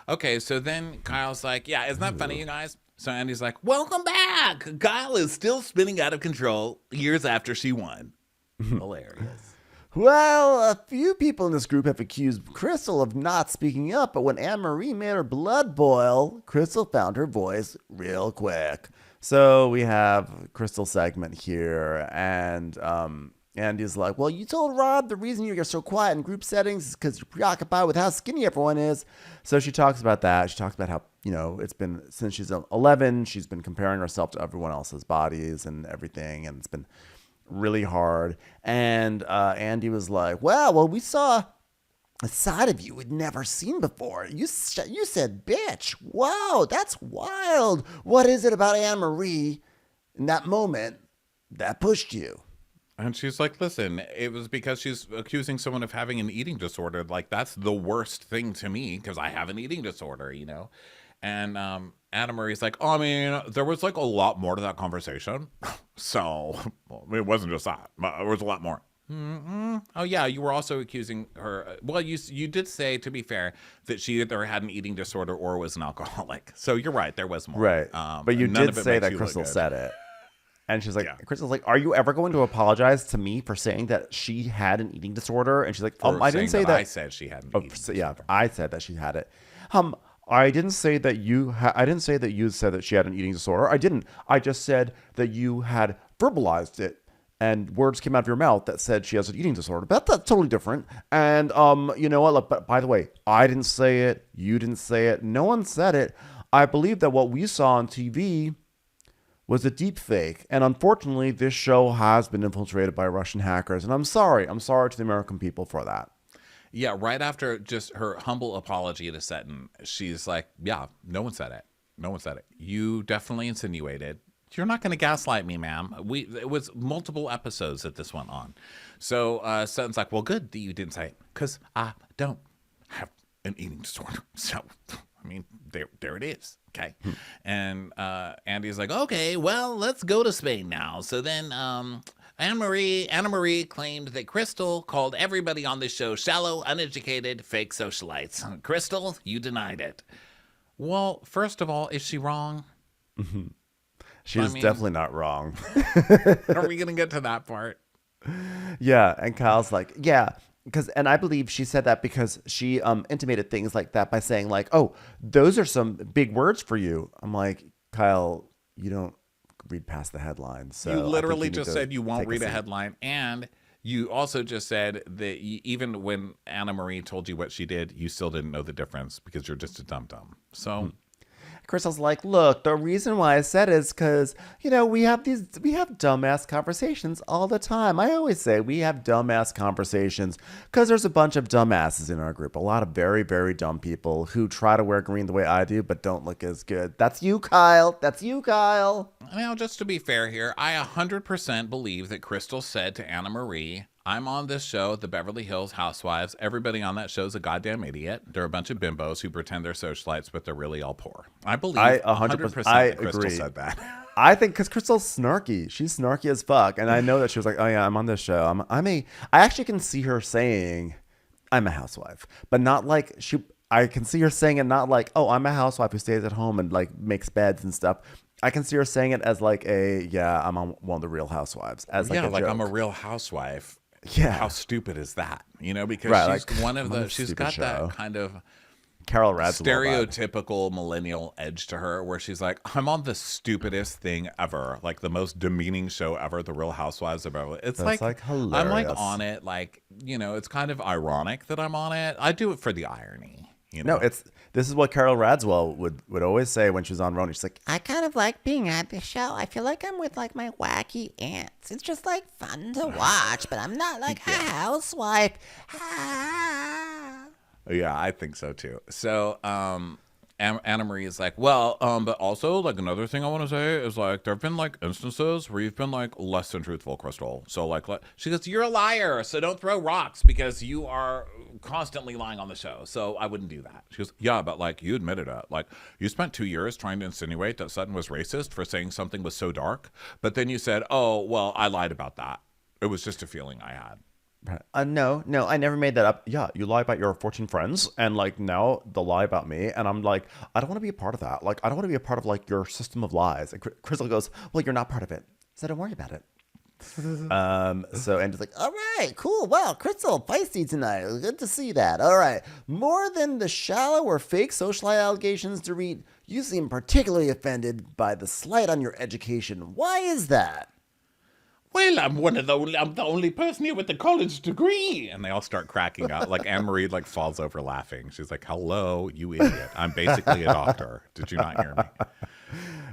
Okay, so then Kyle's like, yeah, isn't that funny, you guys? So Andy's like, welcome back. Kyle is still spinning out of control years after she won. Hilarious. Well, a few people in this group have accused Crystal of not speaking up, but when Anne-Marie made her blood boil, Crystal found her voice real quick. So we have Crystal's segment here, and Andy's like, well, you told Rob the reason you're so quiet in group settings is because you're preoccupied with how skinny everyone is. So she talks about that. She talks about how, it's been since she's 11, she's been comparing herself to everyone else's bodies and everything, and it's been really hard. And Andy was like, well, we saw a side of you we'd never seen before. You said bitch. Wow, that's wild. What is it about Anne-Marie in that moment that pushed you? And she's like, listen, it was because she's accusing someone of having an eating disorder. Like, that's the worst thing to me because I have an eating disorder, And Anna Marie's like, oh, I mean, there was like a lot more to that conversation. So it wasn't just that. There was a lot more. Mm-hmm. Oh, yeah. You were also accusing her. Well, you did say, to be fair, that she either had an eating disorder or was an alcoholic. So you're right. There was more. Right. But you did say that Crystal said it. And she's like, Crystal's like, are you ever going to apologize to me for saying that she had an eating disorder? And she's like, I didn't say that. I said she had an eating disorder. Yeah, I said that she had it. I didn't say that I didn't say that you said that she had an eating disorder. I didn't. I just said that you had verbalized it and words came out of your mouth that said she has an eating disorder. But that's totally different. And you know what? But by the way, I didn't say it. You didn't say it. No one said it. I believe that what we saw on TV was a deep fake. And unfortunately, this show has been infiltrated by Russian hackers. And I'm sorry. I'm sorry to the American people for that. Yeah, right after just her humble apology to Seton, she's like, yeah, no one said it. No one said it. You definitely insinuated. You're not going to gaslight me, ma'am. It was multiple episodes that this went on. So Seton's like, well, good that you didn't say it because I don't have an eating disorder. So, I mean, there it is. Okay. And Andy's like, okay, well, let's go to Spain now. So then Anna Marie claimed that Crystal called everybody on this show shallow, uneducated, fake socialites. Crystal, you denied it. Well, first of all, is she wrong? She's definitely not wrong. Are we going to get to that part? Yeah. And Kyle's like, yeah. And I believe she said that because she intimated things like that by saying like, oh, those are some big words for you. I'm like, Kyle, you don't read past the headlines. So you literally just said you won't read a headline. And you also just said that even when Anna Marie told you what she did, you still didn't know the difference because you're just a dum-dum. So Crystal's like, look, the reason why I said it is because, we have dumbass conversations all the time. I always say we have dumbass conversations because there's a bunch of dumbasses in our group. A lot of very, very dumb people who try to wear green the way I do, but don't look as good. That's you, Kyle. That's you, Kyle. Now, just to be fair here, I 100% believe that Crystal said to Anna Marie, I'm on this show, The Beverly Hills Housewives. Everybody on that show is a goddamn idiot. They're a bunch of bimbos who pretend they're socialites, but they're really all poor. I believe 100% that Crystal agree. said that. I think because Crystal's snarky. She's snarky as fuck. And I know that she was like, oh yeah, I'm on this show. I actually can see her saying, I'm a housewife. But not like I can see her saying it not like, oh, I'm a housewife who stays at home and like makes beds and stuff. I can see her saying it as like I'm on one of the Real Housewives. As like like joke. I'm a real housewife. Yeah. How stupid is that? Because she's one of the, she's got that kind of Carol Rad's stereotypical millennial edge to her where she's like, I'm on the stupidest thing ever, like the most demeaning show ever, The Real Housewives of Beverly. It's like hilarious. I'm like on it, like, it's kind of ironic that I'm on it. I do it for the irony. No, this is what Carol Radswell would always say when she was on Roni. She's like, I kind of like being at the show. I feel like I'm with like my wacky aunts. It's just like fun to watch, but I'm not like a housewife. Yeah, I think so too. So, Anna Marie is like, well, but also like another thing I want to say is like there have been like instances where you've been like less than truthful, Crystal. So like she goes, you're a liar, so don't throw rocks because you are constantly lying on the show. So I wouldn't do that. She goes, yeah, but like you admitted it. Like you spent 2 years trying to insinuate that Sutton was racist for saying something was so dark, but then you said, oh well, I lied about that. It was just a feeling I had. No, I never made that up. Yeah, you lie about your 14 friends, and like now they'll lie about me, and I'm like, I don't want to be a part of that. Like, I don't want to be a part of like your system of lies. And Crystal goes, well, you're not part of it, so don't worry about it. So Andrew's like, All right, cool. Wow, Crystal, feisty tonight. Good to see that. All right. More than the shallow or fake social allegations, Dorit, you seem particularly offended by the slight on your education. Why is that? Well, I'm the only person here with a college degree. And they all start cracking up. Like Anne-Marie like falls over laughing. She's like, hello, you idiot. I'm basically a doctor. Did you not hear me?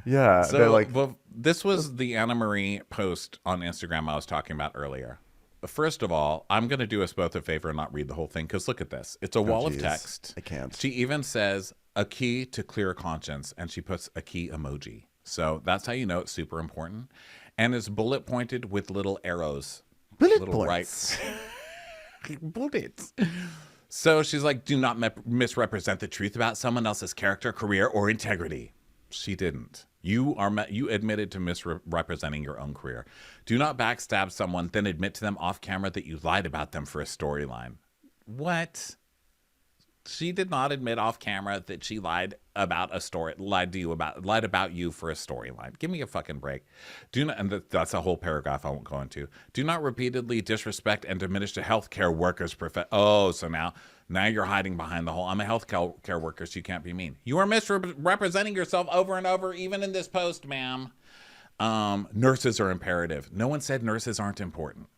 yeah. So they're like, well, this was the Anna-Marie post on Instagram I was talking about earlier. First of all, I'm going to do us both a favor and not read the whole thing because look at this. It's a wall of geez. text. I can't. She even says a key to clear conscience and she puts a key emoji. So that's how you know it's super important. And it's bullet pointed with little arrows. Bullet little points. Bullets. So she's like, do not misrepresent the truth about someone else's character, career, or integrity. She didn't. You admitted to misrepresenting your own career. Do not backstab someone, then admit to them off camera that you lied about them for a storyline. What? She did not admit off camera that she lied about you for a storyline. Give me a fucking break. Do not, and that's a whole paragraph I won't go into. Do not repeatedly disrespect and diminish the healthcare workers' Oh, so now you're hiding behind the whole, I'm a healthcare worker, so you can't be mean. You are misrepresenting yourself over and over, even in this post, ma'am. Nurses are imperative. No one said nurses aren't important.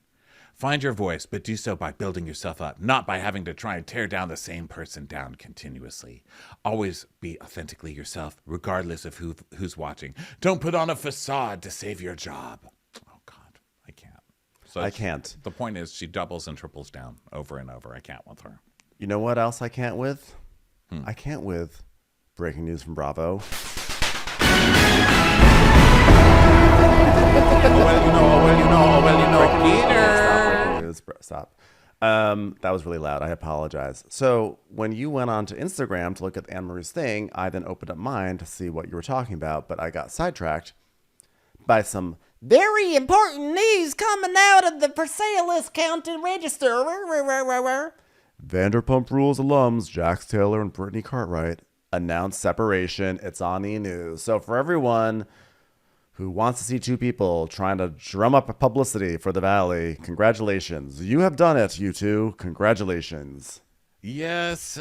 Find your voice, but do so by building yourself up, not by having to try and tear down the same person down continuously. Always be authentically yourself, regardless of who's watching. Don't put on a facade to save your job. Oh, God, I can't. So I can't. The point is she doubles and triples down over and over. I can't with her. You know what else I can't with? I can't with breaking news from Bravo. Peter. Stop. That was really loud. I apologize. So when you went on to Instagram to look at Anne-Marie's thing, I then opened up mine to see what you were talking about, but I got sidetracked by some Very important news coming out of the for sale list county register. Vanderpump Rules alums Jax Taylor and Brittany Cartwright announced separation. It's on E! News. So for everyone who wants to see two people trying to drum up publicity for the Valley, congratulations. You have done it, you two. Congratulations. Yes,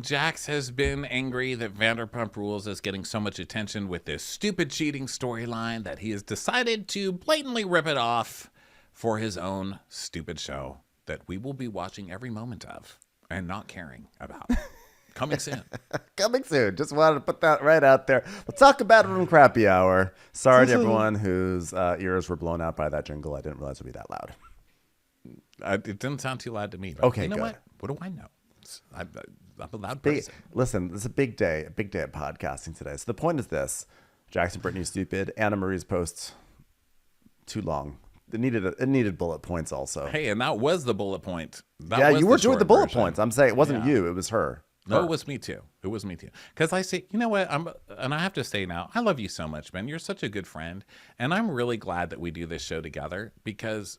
Jax has been angry that Vanderpump Rules is getting so much attention with this stupid cheating storyline that he has decided to blatantly rip it off for his own stupid show that we will be watching every moment of and not caring about. Coming soon. Coming soon. Just wanted to put that right out there. We'll talk about it in Crappy Hour. Sorry to everyone whose ears were blown out by that jingle. I didn't realize it would be that loud. It didn't sound too loud to me. But Okay, you know good. what do I know? I'm a loud Big, person. listen, it's a big day of podcasting today. So the point is this. Jackson Brittany's stupid. Anna Marie's post too long. It needed bullet points also. Hey, and that was the bullet point. That Yeah, was you were doing short the bullet version. points. I'm saying it wasn't you. It was her. No, it was me too. It was me too. Because I say, you know what? And I have to say now, I love you so much, man. You're such a good friend. And I'm really glad that we do this show together because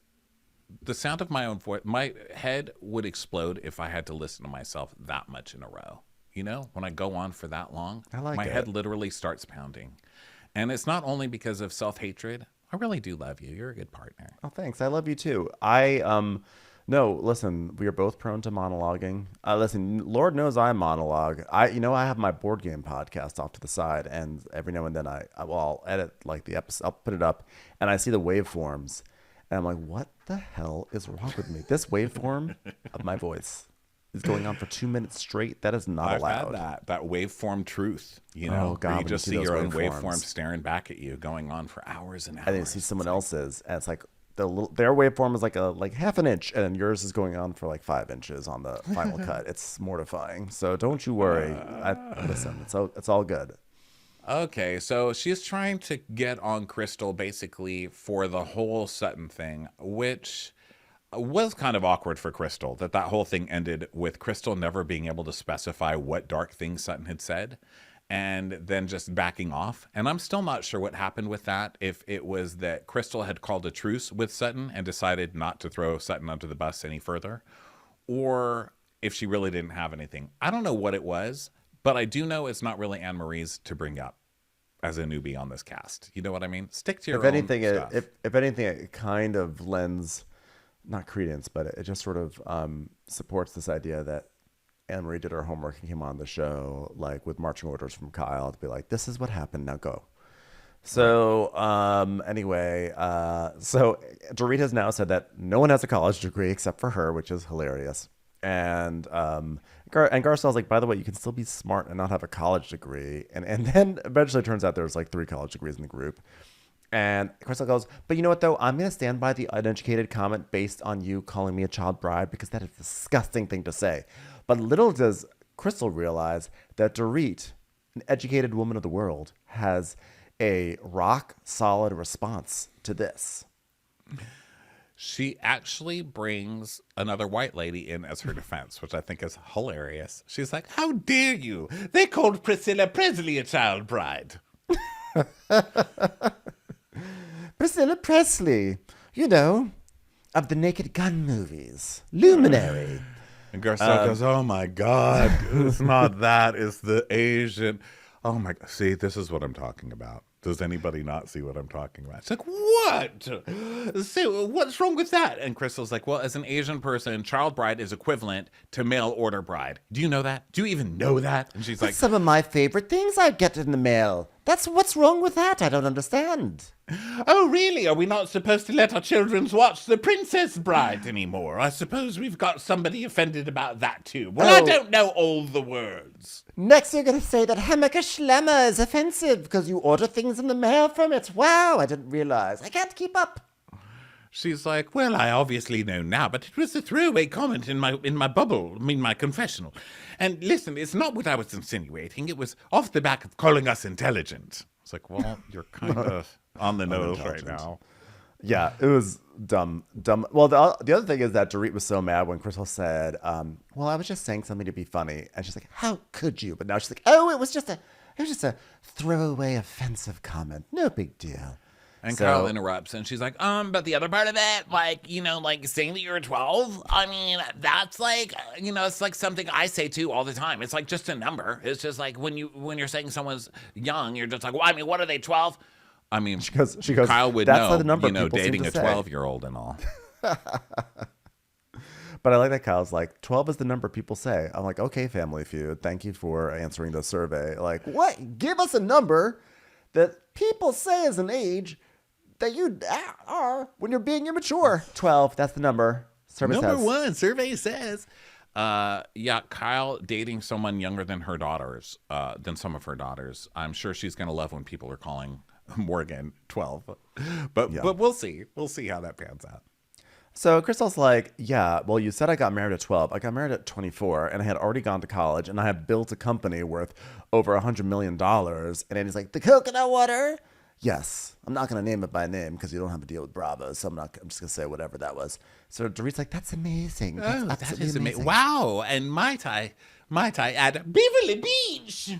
the sound of my own voice, my head would explode if I had to listen to myself that much in a row. You know, when I go on for that long, my head literally starts pounding. And it's not only because of self-hatred. I really do love you. You're a good partner. Oh, thanks. I love you too. No, listen, we are both prone to monologuing. Listen, Lord knows I monologue. I have my board game podcast off to the side, and every now and then I'll edit like the episode, I'll put it up, and I see the waveforms, and I'm like, what the hell is wrong with me? This waveform of my voice is going on for 2 minutes straight. That is not allowed. I've had that waveform truth, you know, Oh, where God, you when just you see see your those own waveforms. waveform staring back at you, going on for hours and hours. And then you see someone else's, and it's like their waveform is like half an inch, and yours is going on for like 5 inches on the final cut. It's mortifying. So don't you worry. Listen, it's all good. Okay, so she's trying to get on Crystal basically for the whole Sutton thing, which was kind of awkward for Crystal, that whole thing ended with Crystal never being able to specify what dark thing Sutton had said and then just backing off. And I'm still not sure what happened with that, if it was that Crystal had called a truce with Sutton and decided not to throw Sutton under the bus any further, or if she really didn't have anything. I don't know what it was, but I do know it's not really Anne-Marie's to bring up. as a newbie on this cast. You know what I mean? Stick to your If own anything, stuff. if anything, it kind of lends, not credence, but it just sort of supports this idea that Anne Marie did her homework and came on the show like with marching orders from Kyle to be like, this is what happened, now go. So anyway, so Dorit has now said that no one has a college degree except for her, which is hilarious. And Garcelle's like, by the way, you can still be smart and not have a college degree. And then eventually it turns out there's like 3 college degrees in the group. And Garcelle goes, but you know what, though? I'm going to stand by the uneducated comment based on you calling me a child bride because that is a disgusting thing to say. But little does Crystal realize that Dorit, an educated woman of the world, has a rock-solid response to this. She actually brings another white lady in as her defense, which I think is hilarious. She's like, how dare you? They called Priscilla Presley a child bride. Priscilla Presley, you know, of the Naked Gun movies. Luminary. And Garcelle goes, oh my God, it's not that, it's the Asian. Oh my God, see, this is what I'm talking about. Does anybody not see what I'm talking about? It's like, what? So what's wrong with that? And Crystal's like, well, as an Asian person, child bride is equivalent to mail order bride. Do you know that? Do you even know that? And she's like, That's some of my favorite things I get in the mail. That's what's wrong with that. I don't understand. oh, really? Are we not supposed to let our children watch The Princess Bride anymore? I suppose we've got somebody offended about that too. Well, I Oh. don't know all the words. Next, you're going to say that Hamaka Schlemmer is offensive because you order things in the mail from it. Wow, I didn't realize. I can't keep up. She's like, well, I obviously know now, but it was a throwaway comment in my bubble, my confessional. And listen, it's not what I was insinuating. It was off the back of calling us intelligent. It's like, well, you're kind of on the nose right now. Yeah, it was dumb. Well, the other thing is that Dorit was so mad when Crystal said, well, I was just saying something to be funny. And she's like, how could you? But now she's like, oh, it was just a throwaway offensive comment. No big deal. And So- Kyle interrupts, and she's like, But the other part of it, like, saying that you're 12, I mean, that's like, it's like something I say too all the time. It's like just a number. It's just like when you're saying someone's young, you're just like, well, I mean, what are they, 12? I mean, She goes, Kyle would that's know, not the number people seem dating to a say." 12-year-old and all. But I like that Kyle's like, 12 is the number people say. I'm like, okay, Family Feud, thank you for answering the survey. Like, What? Give us a number that people say is an age that you are when you're being immature. 12, that's the number. Survey Number says. 1, survey says. Yeah, Kyle dating someone younger than her daughters, than some of her daughters. I'm sure she's going to love when people are calling Morgan 12. But we'll see. We'll see how that pans out. So Crystal's like, yeah, well, you said I got married at 12. I got married at 24, and I had already gone to college, and I have built a company worth over $100 million. And Andy's like, The coconut water? yes. I'm not going to name it by name because you don't have to deal with Bravo, so I'm just going to say whatever that was. So Dorit's like, that's amazing. That's That absolutely is amazing. Wow. And might I add Beverly Beach.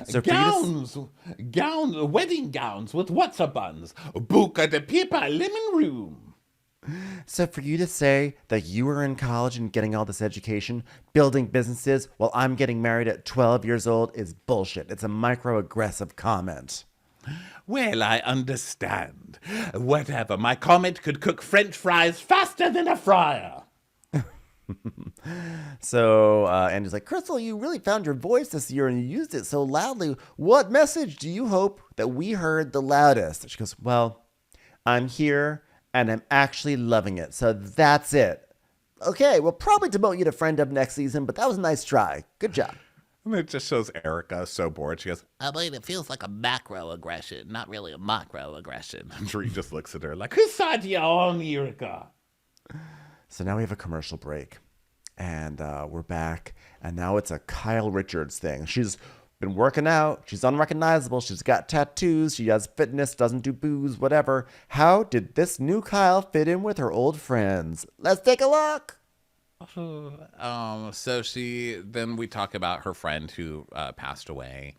So for you to Gowns, wedding gowns with what's-a buns. Buca de pipa lemon room. So for you to say that you were in college and getting all this education, building businesses, while I'm getting married at 12 years old is bullshit. It's a microaggressive comment. Well, I understand. Whatever. My comment could cook French fries faster than a fryer. So Andy's like, Crystal, you really found your voice this year and you used it so loudly. What message do you hope that we heard the loudest? She goes, well, I'm here and I'm actually loving it. So that's it. Okay, we'll probably demote you to friend of next season, but that was a nice try. Good job. And it just shows Erica so bored. She goes, I mean, it feels like a macro aggression, not really a micro aggression. and Dree just looks at her like, whose side are you on, Erica? So now we have a commercial break, and we're back, and now it's a Kyle Richards thing. She's been working out. She's unrecognizable. She's got tattoos. She has fitness, doesn't do booze, whatever. How did this new Kyle fit in with her old friends? Let's take a look. So then we talk about her friend who passed away,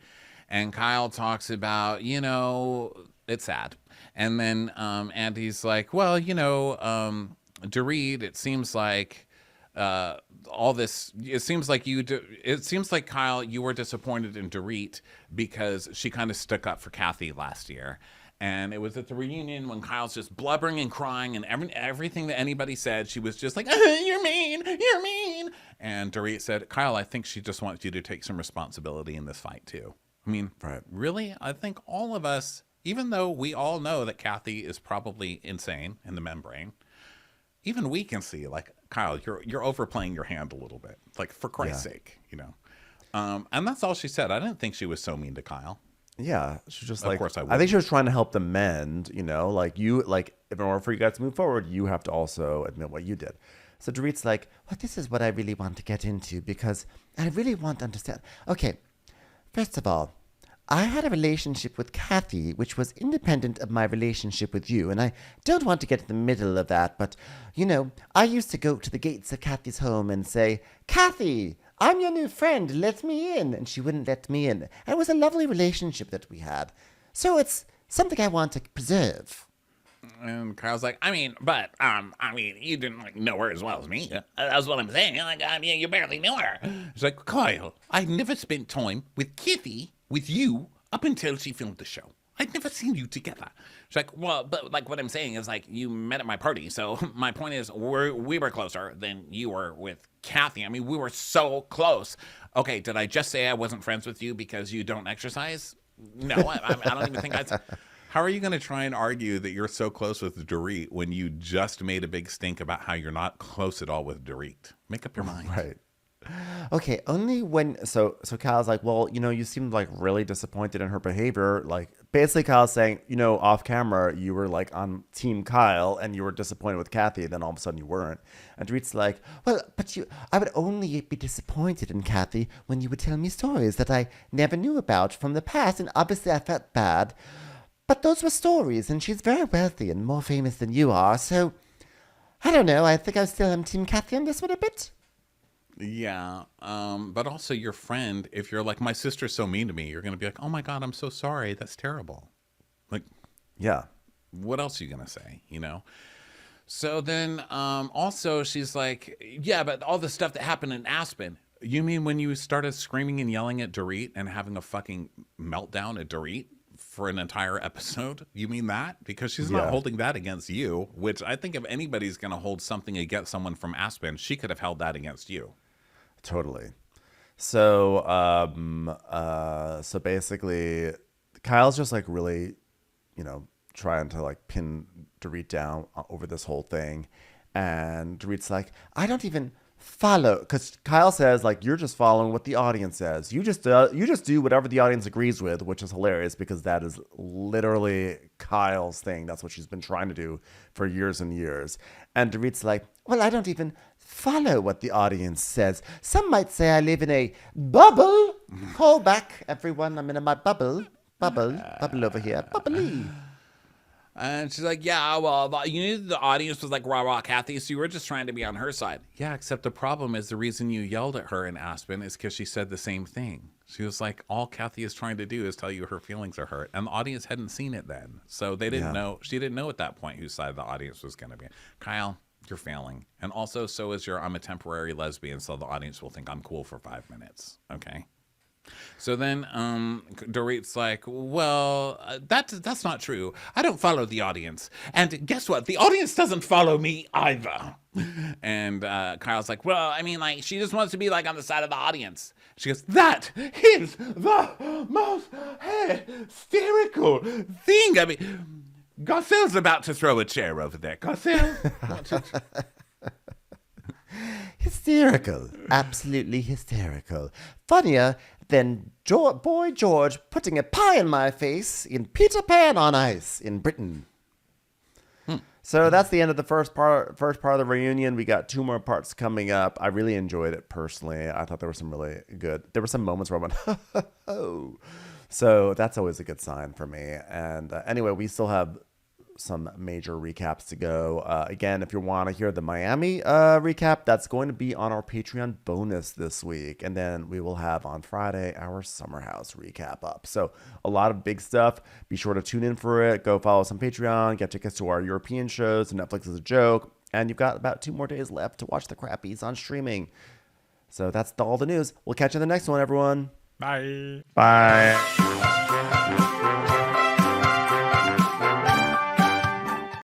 and Kyle talks about, it's sad. And then Andy's like, well, Dorit, it seems like all this. It seems like Kyle, you were disappointed in Dorit because she kind of stuck up for Kathy last year. And it was at the reunion when Kyle's just blubbering and crying, and everything that anybody said, she was just like, "You're mean, you're mean." And Dorit said, "Kyle, I think she just wants you to take some responsibility in this fight too." I mean, really, I think all of us, even though we all know that Kathy is probably insane in the membrane, even we can see, like, Kyle, you're overplaying your hand a little bit. Like, for Christ's sake, you know. And that's all she said. I didn't think she was so mean to Kyle. Yeah, she's just Of like, course I I would. think she was trying to help them mend, you know, like in order for you guys to move forward, you have to also admit what you did. So Dorit's like, well, this is what I really want to get into because I really want to understand. Okay, first of all, I had a relationship with Kathy, which was independent of my relationship with you, and I don't want to get in the middle of that, but, you know, I used to go to the gates of Kathy's home and say, "Kathy, I'm your new friend, let me in." And she wouldn't let me in. And it was a lovely relationship that we had. So it's something I want to preserve. And Kyle's like, I mean, you didn't like know her as well as me. That's what I'm saying. Like, I mean, you barely knew her. she's like, "Kyle, I never spent time with Kathy, with you, up until she filmed the show. I'd never seen you together." She's like, well, but like what I'm saying is like you met at my party. So my point is we were closer than you were with Kathy. I mean, we were so close. Okay, did I just say I wasn't friends with you because you don't exercise? No, I don't even think I'd. How are you going to try and argue that you're so close with Dorit when you just made a big stink about how you're not close at all with Dorit? Make up your mind. Right. Okay, only when so Kyle's like, well, you know, you seemed like really disappointed in her behavior. Like basically Kyle's saying, you know, off camera you were like on team Kyle and you were disappointed with Kathy, then all of a sudden you weren't. And Dorit's like, well, but I would only be disappointed in Kathy when you would tell me stories that I never knew about from the past, and obviously I felt bad. But those were stories, and she's very wealthy and more famous than you are, so I don't know, I think I still am team Kathy on this one a bit. Yeah, but also your friend, if you're like, "My sister's so mean to me," you're going to be like, "Oh my God, I'm so sorry. That's terrible." Like, Yeah. what else are you going to say, you know? So then also she's like, "Yeah, but all the stuff that happened in Aspen, you mean when you started screaming and yelling at Dorit and having a fucking meltdown at Dorit for an entire episode? You mean that?" Because she's not Yeah. holding that against you, which I think if anybody's going to hold something against someone from Aspen, she could have held that against you. Totally. So, so basically, Kyle's just like really, you know, trying to like pin Dorit down over this whole thing, and Dorit's like, "I don't even follow," because Kyle says like, "You're just following what the audience says. You just do whatever the audience agrees with," which is hilarious because that is literally Kyle's thing. That's what she's been trying to do for years and years. And Dorit's like, "Well, I don't even follow what the audience says. Some might say I live in a bubble." Call back, everyone. I'm in my bubble over here, bubbly. And she's like, yeah, well, you knew the audience was like rah Kathy, so you were just trying to be on her side. Yeah, except the problem is the reason you yelled at her in Aspen is because she said the same thing. She was like, all Kathy is trying to do is tell you her feelings are hurt. And the audience hadn't seen it then. So they didn't know. She didn't know at that point whose side the audience was going to be. Kyle, you're failing. And also, so is I'm a temporary lesbian, so the audience will think I'm cool for 5 minutes. Okay? So then Dorit's like, well, that's not true. I don't follow the audience. And guess what? The audience doesn't follow me either. And Kyle's like, well, I mean, like, she just wants to be, like, on the side of the audience. She goes, that is the most hysterical thing. I mean, Garcelle's about to throw a chair over there. Garcelle. Hysterical. Absolutely hysterical. Funnier than Boy George putting a pie in my face in Peter Pan on Ice in Britain. So that's the end of the first part of the reunion. We got 2 more parts coming up. I really enjoyed it personally. I thought there were some really good. There were some moments where I went, oh. So that's always a good sign for me. And anyway, we still have some major recaps to go. Again, if you want to hear the Miami recap, that's going to be on our Patreon bonus this week. And then we will have on Friday our Summer House recap up. So a lot of big stuff. Be sure to tune in for it. Go follow us on Patreon. Get tickets to our European shows. Netflix is a joke. And you've got about 2 more days left to watch the Crappies on streaming. So that's all the news. We'll catch you in the next one, everyone. Bye. Bye.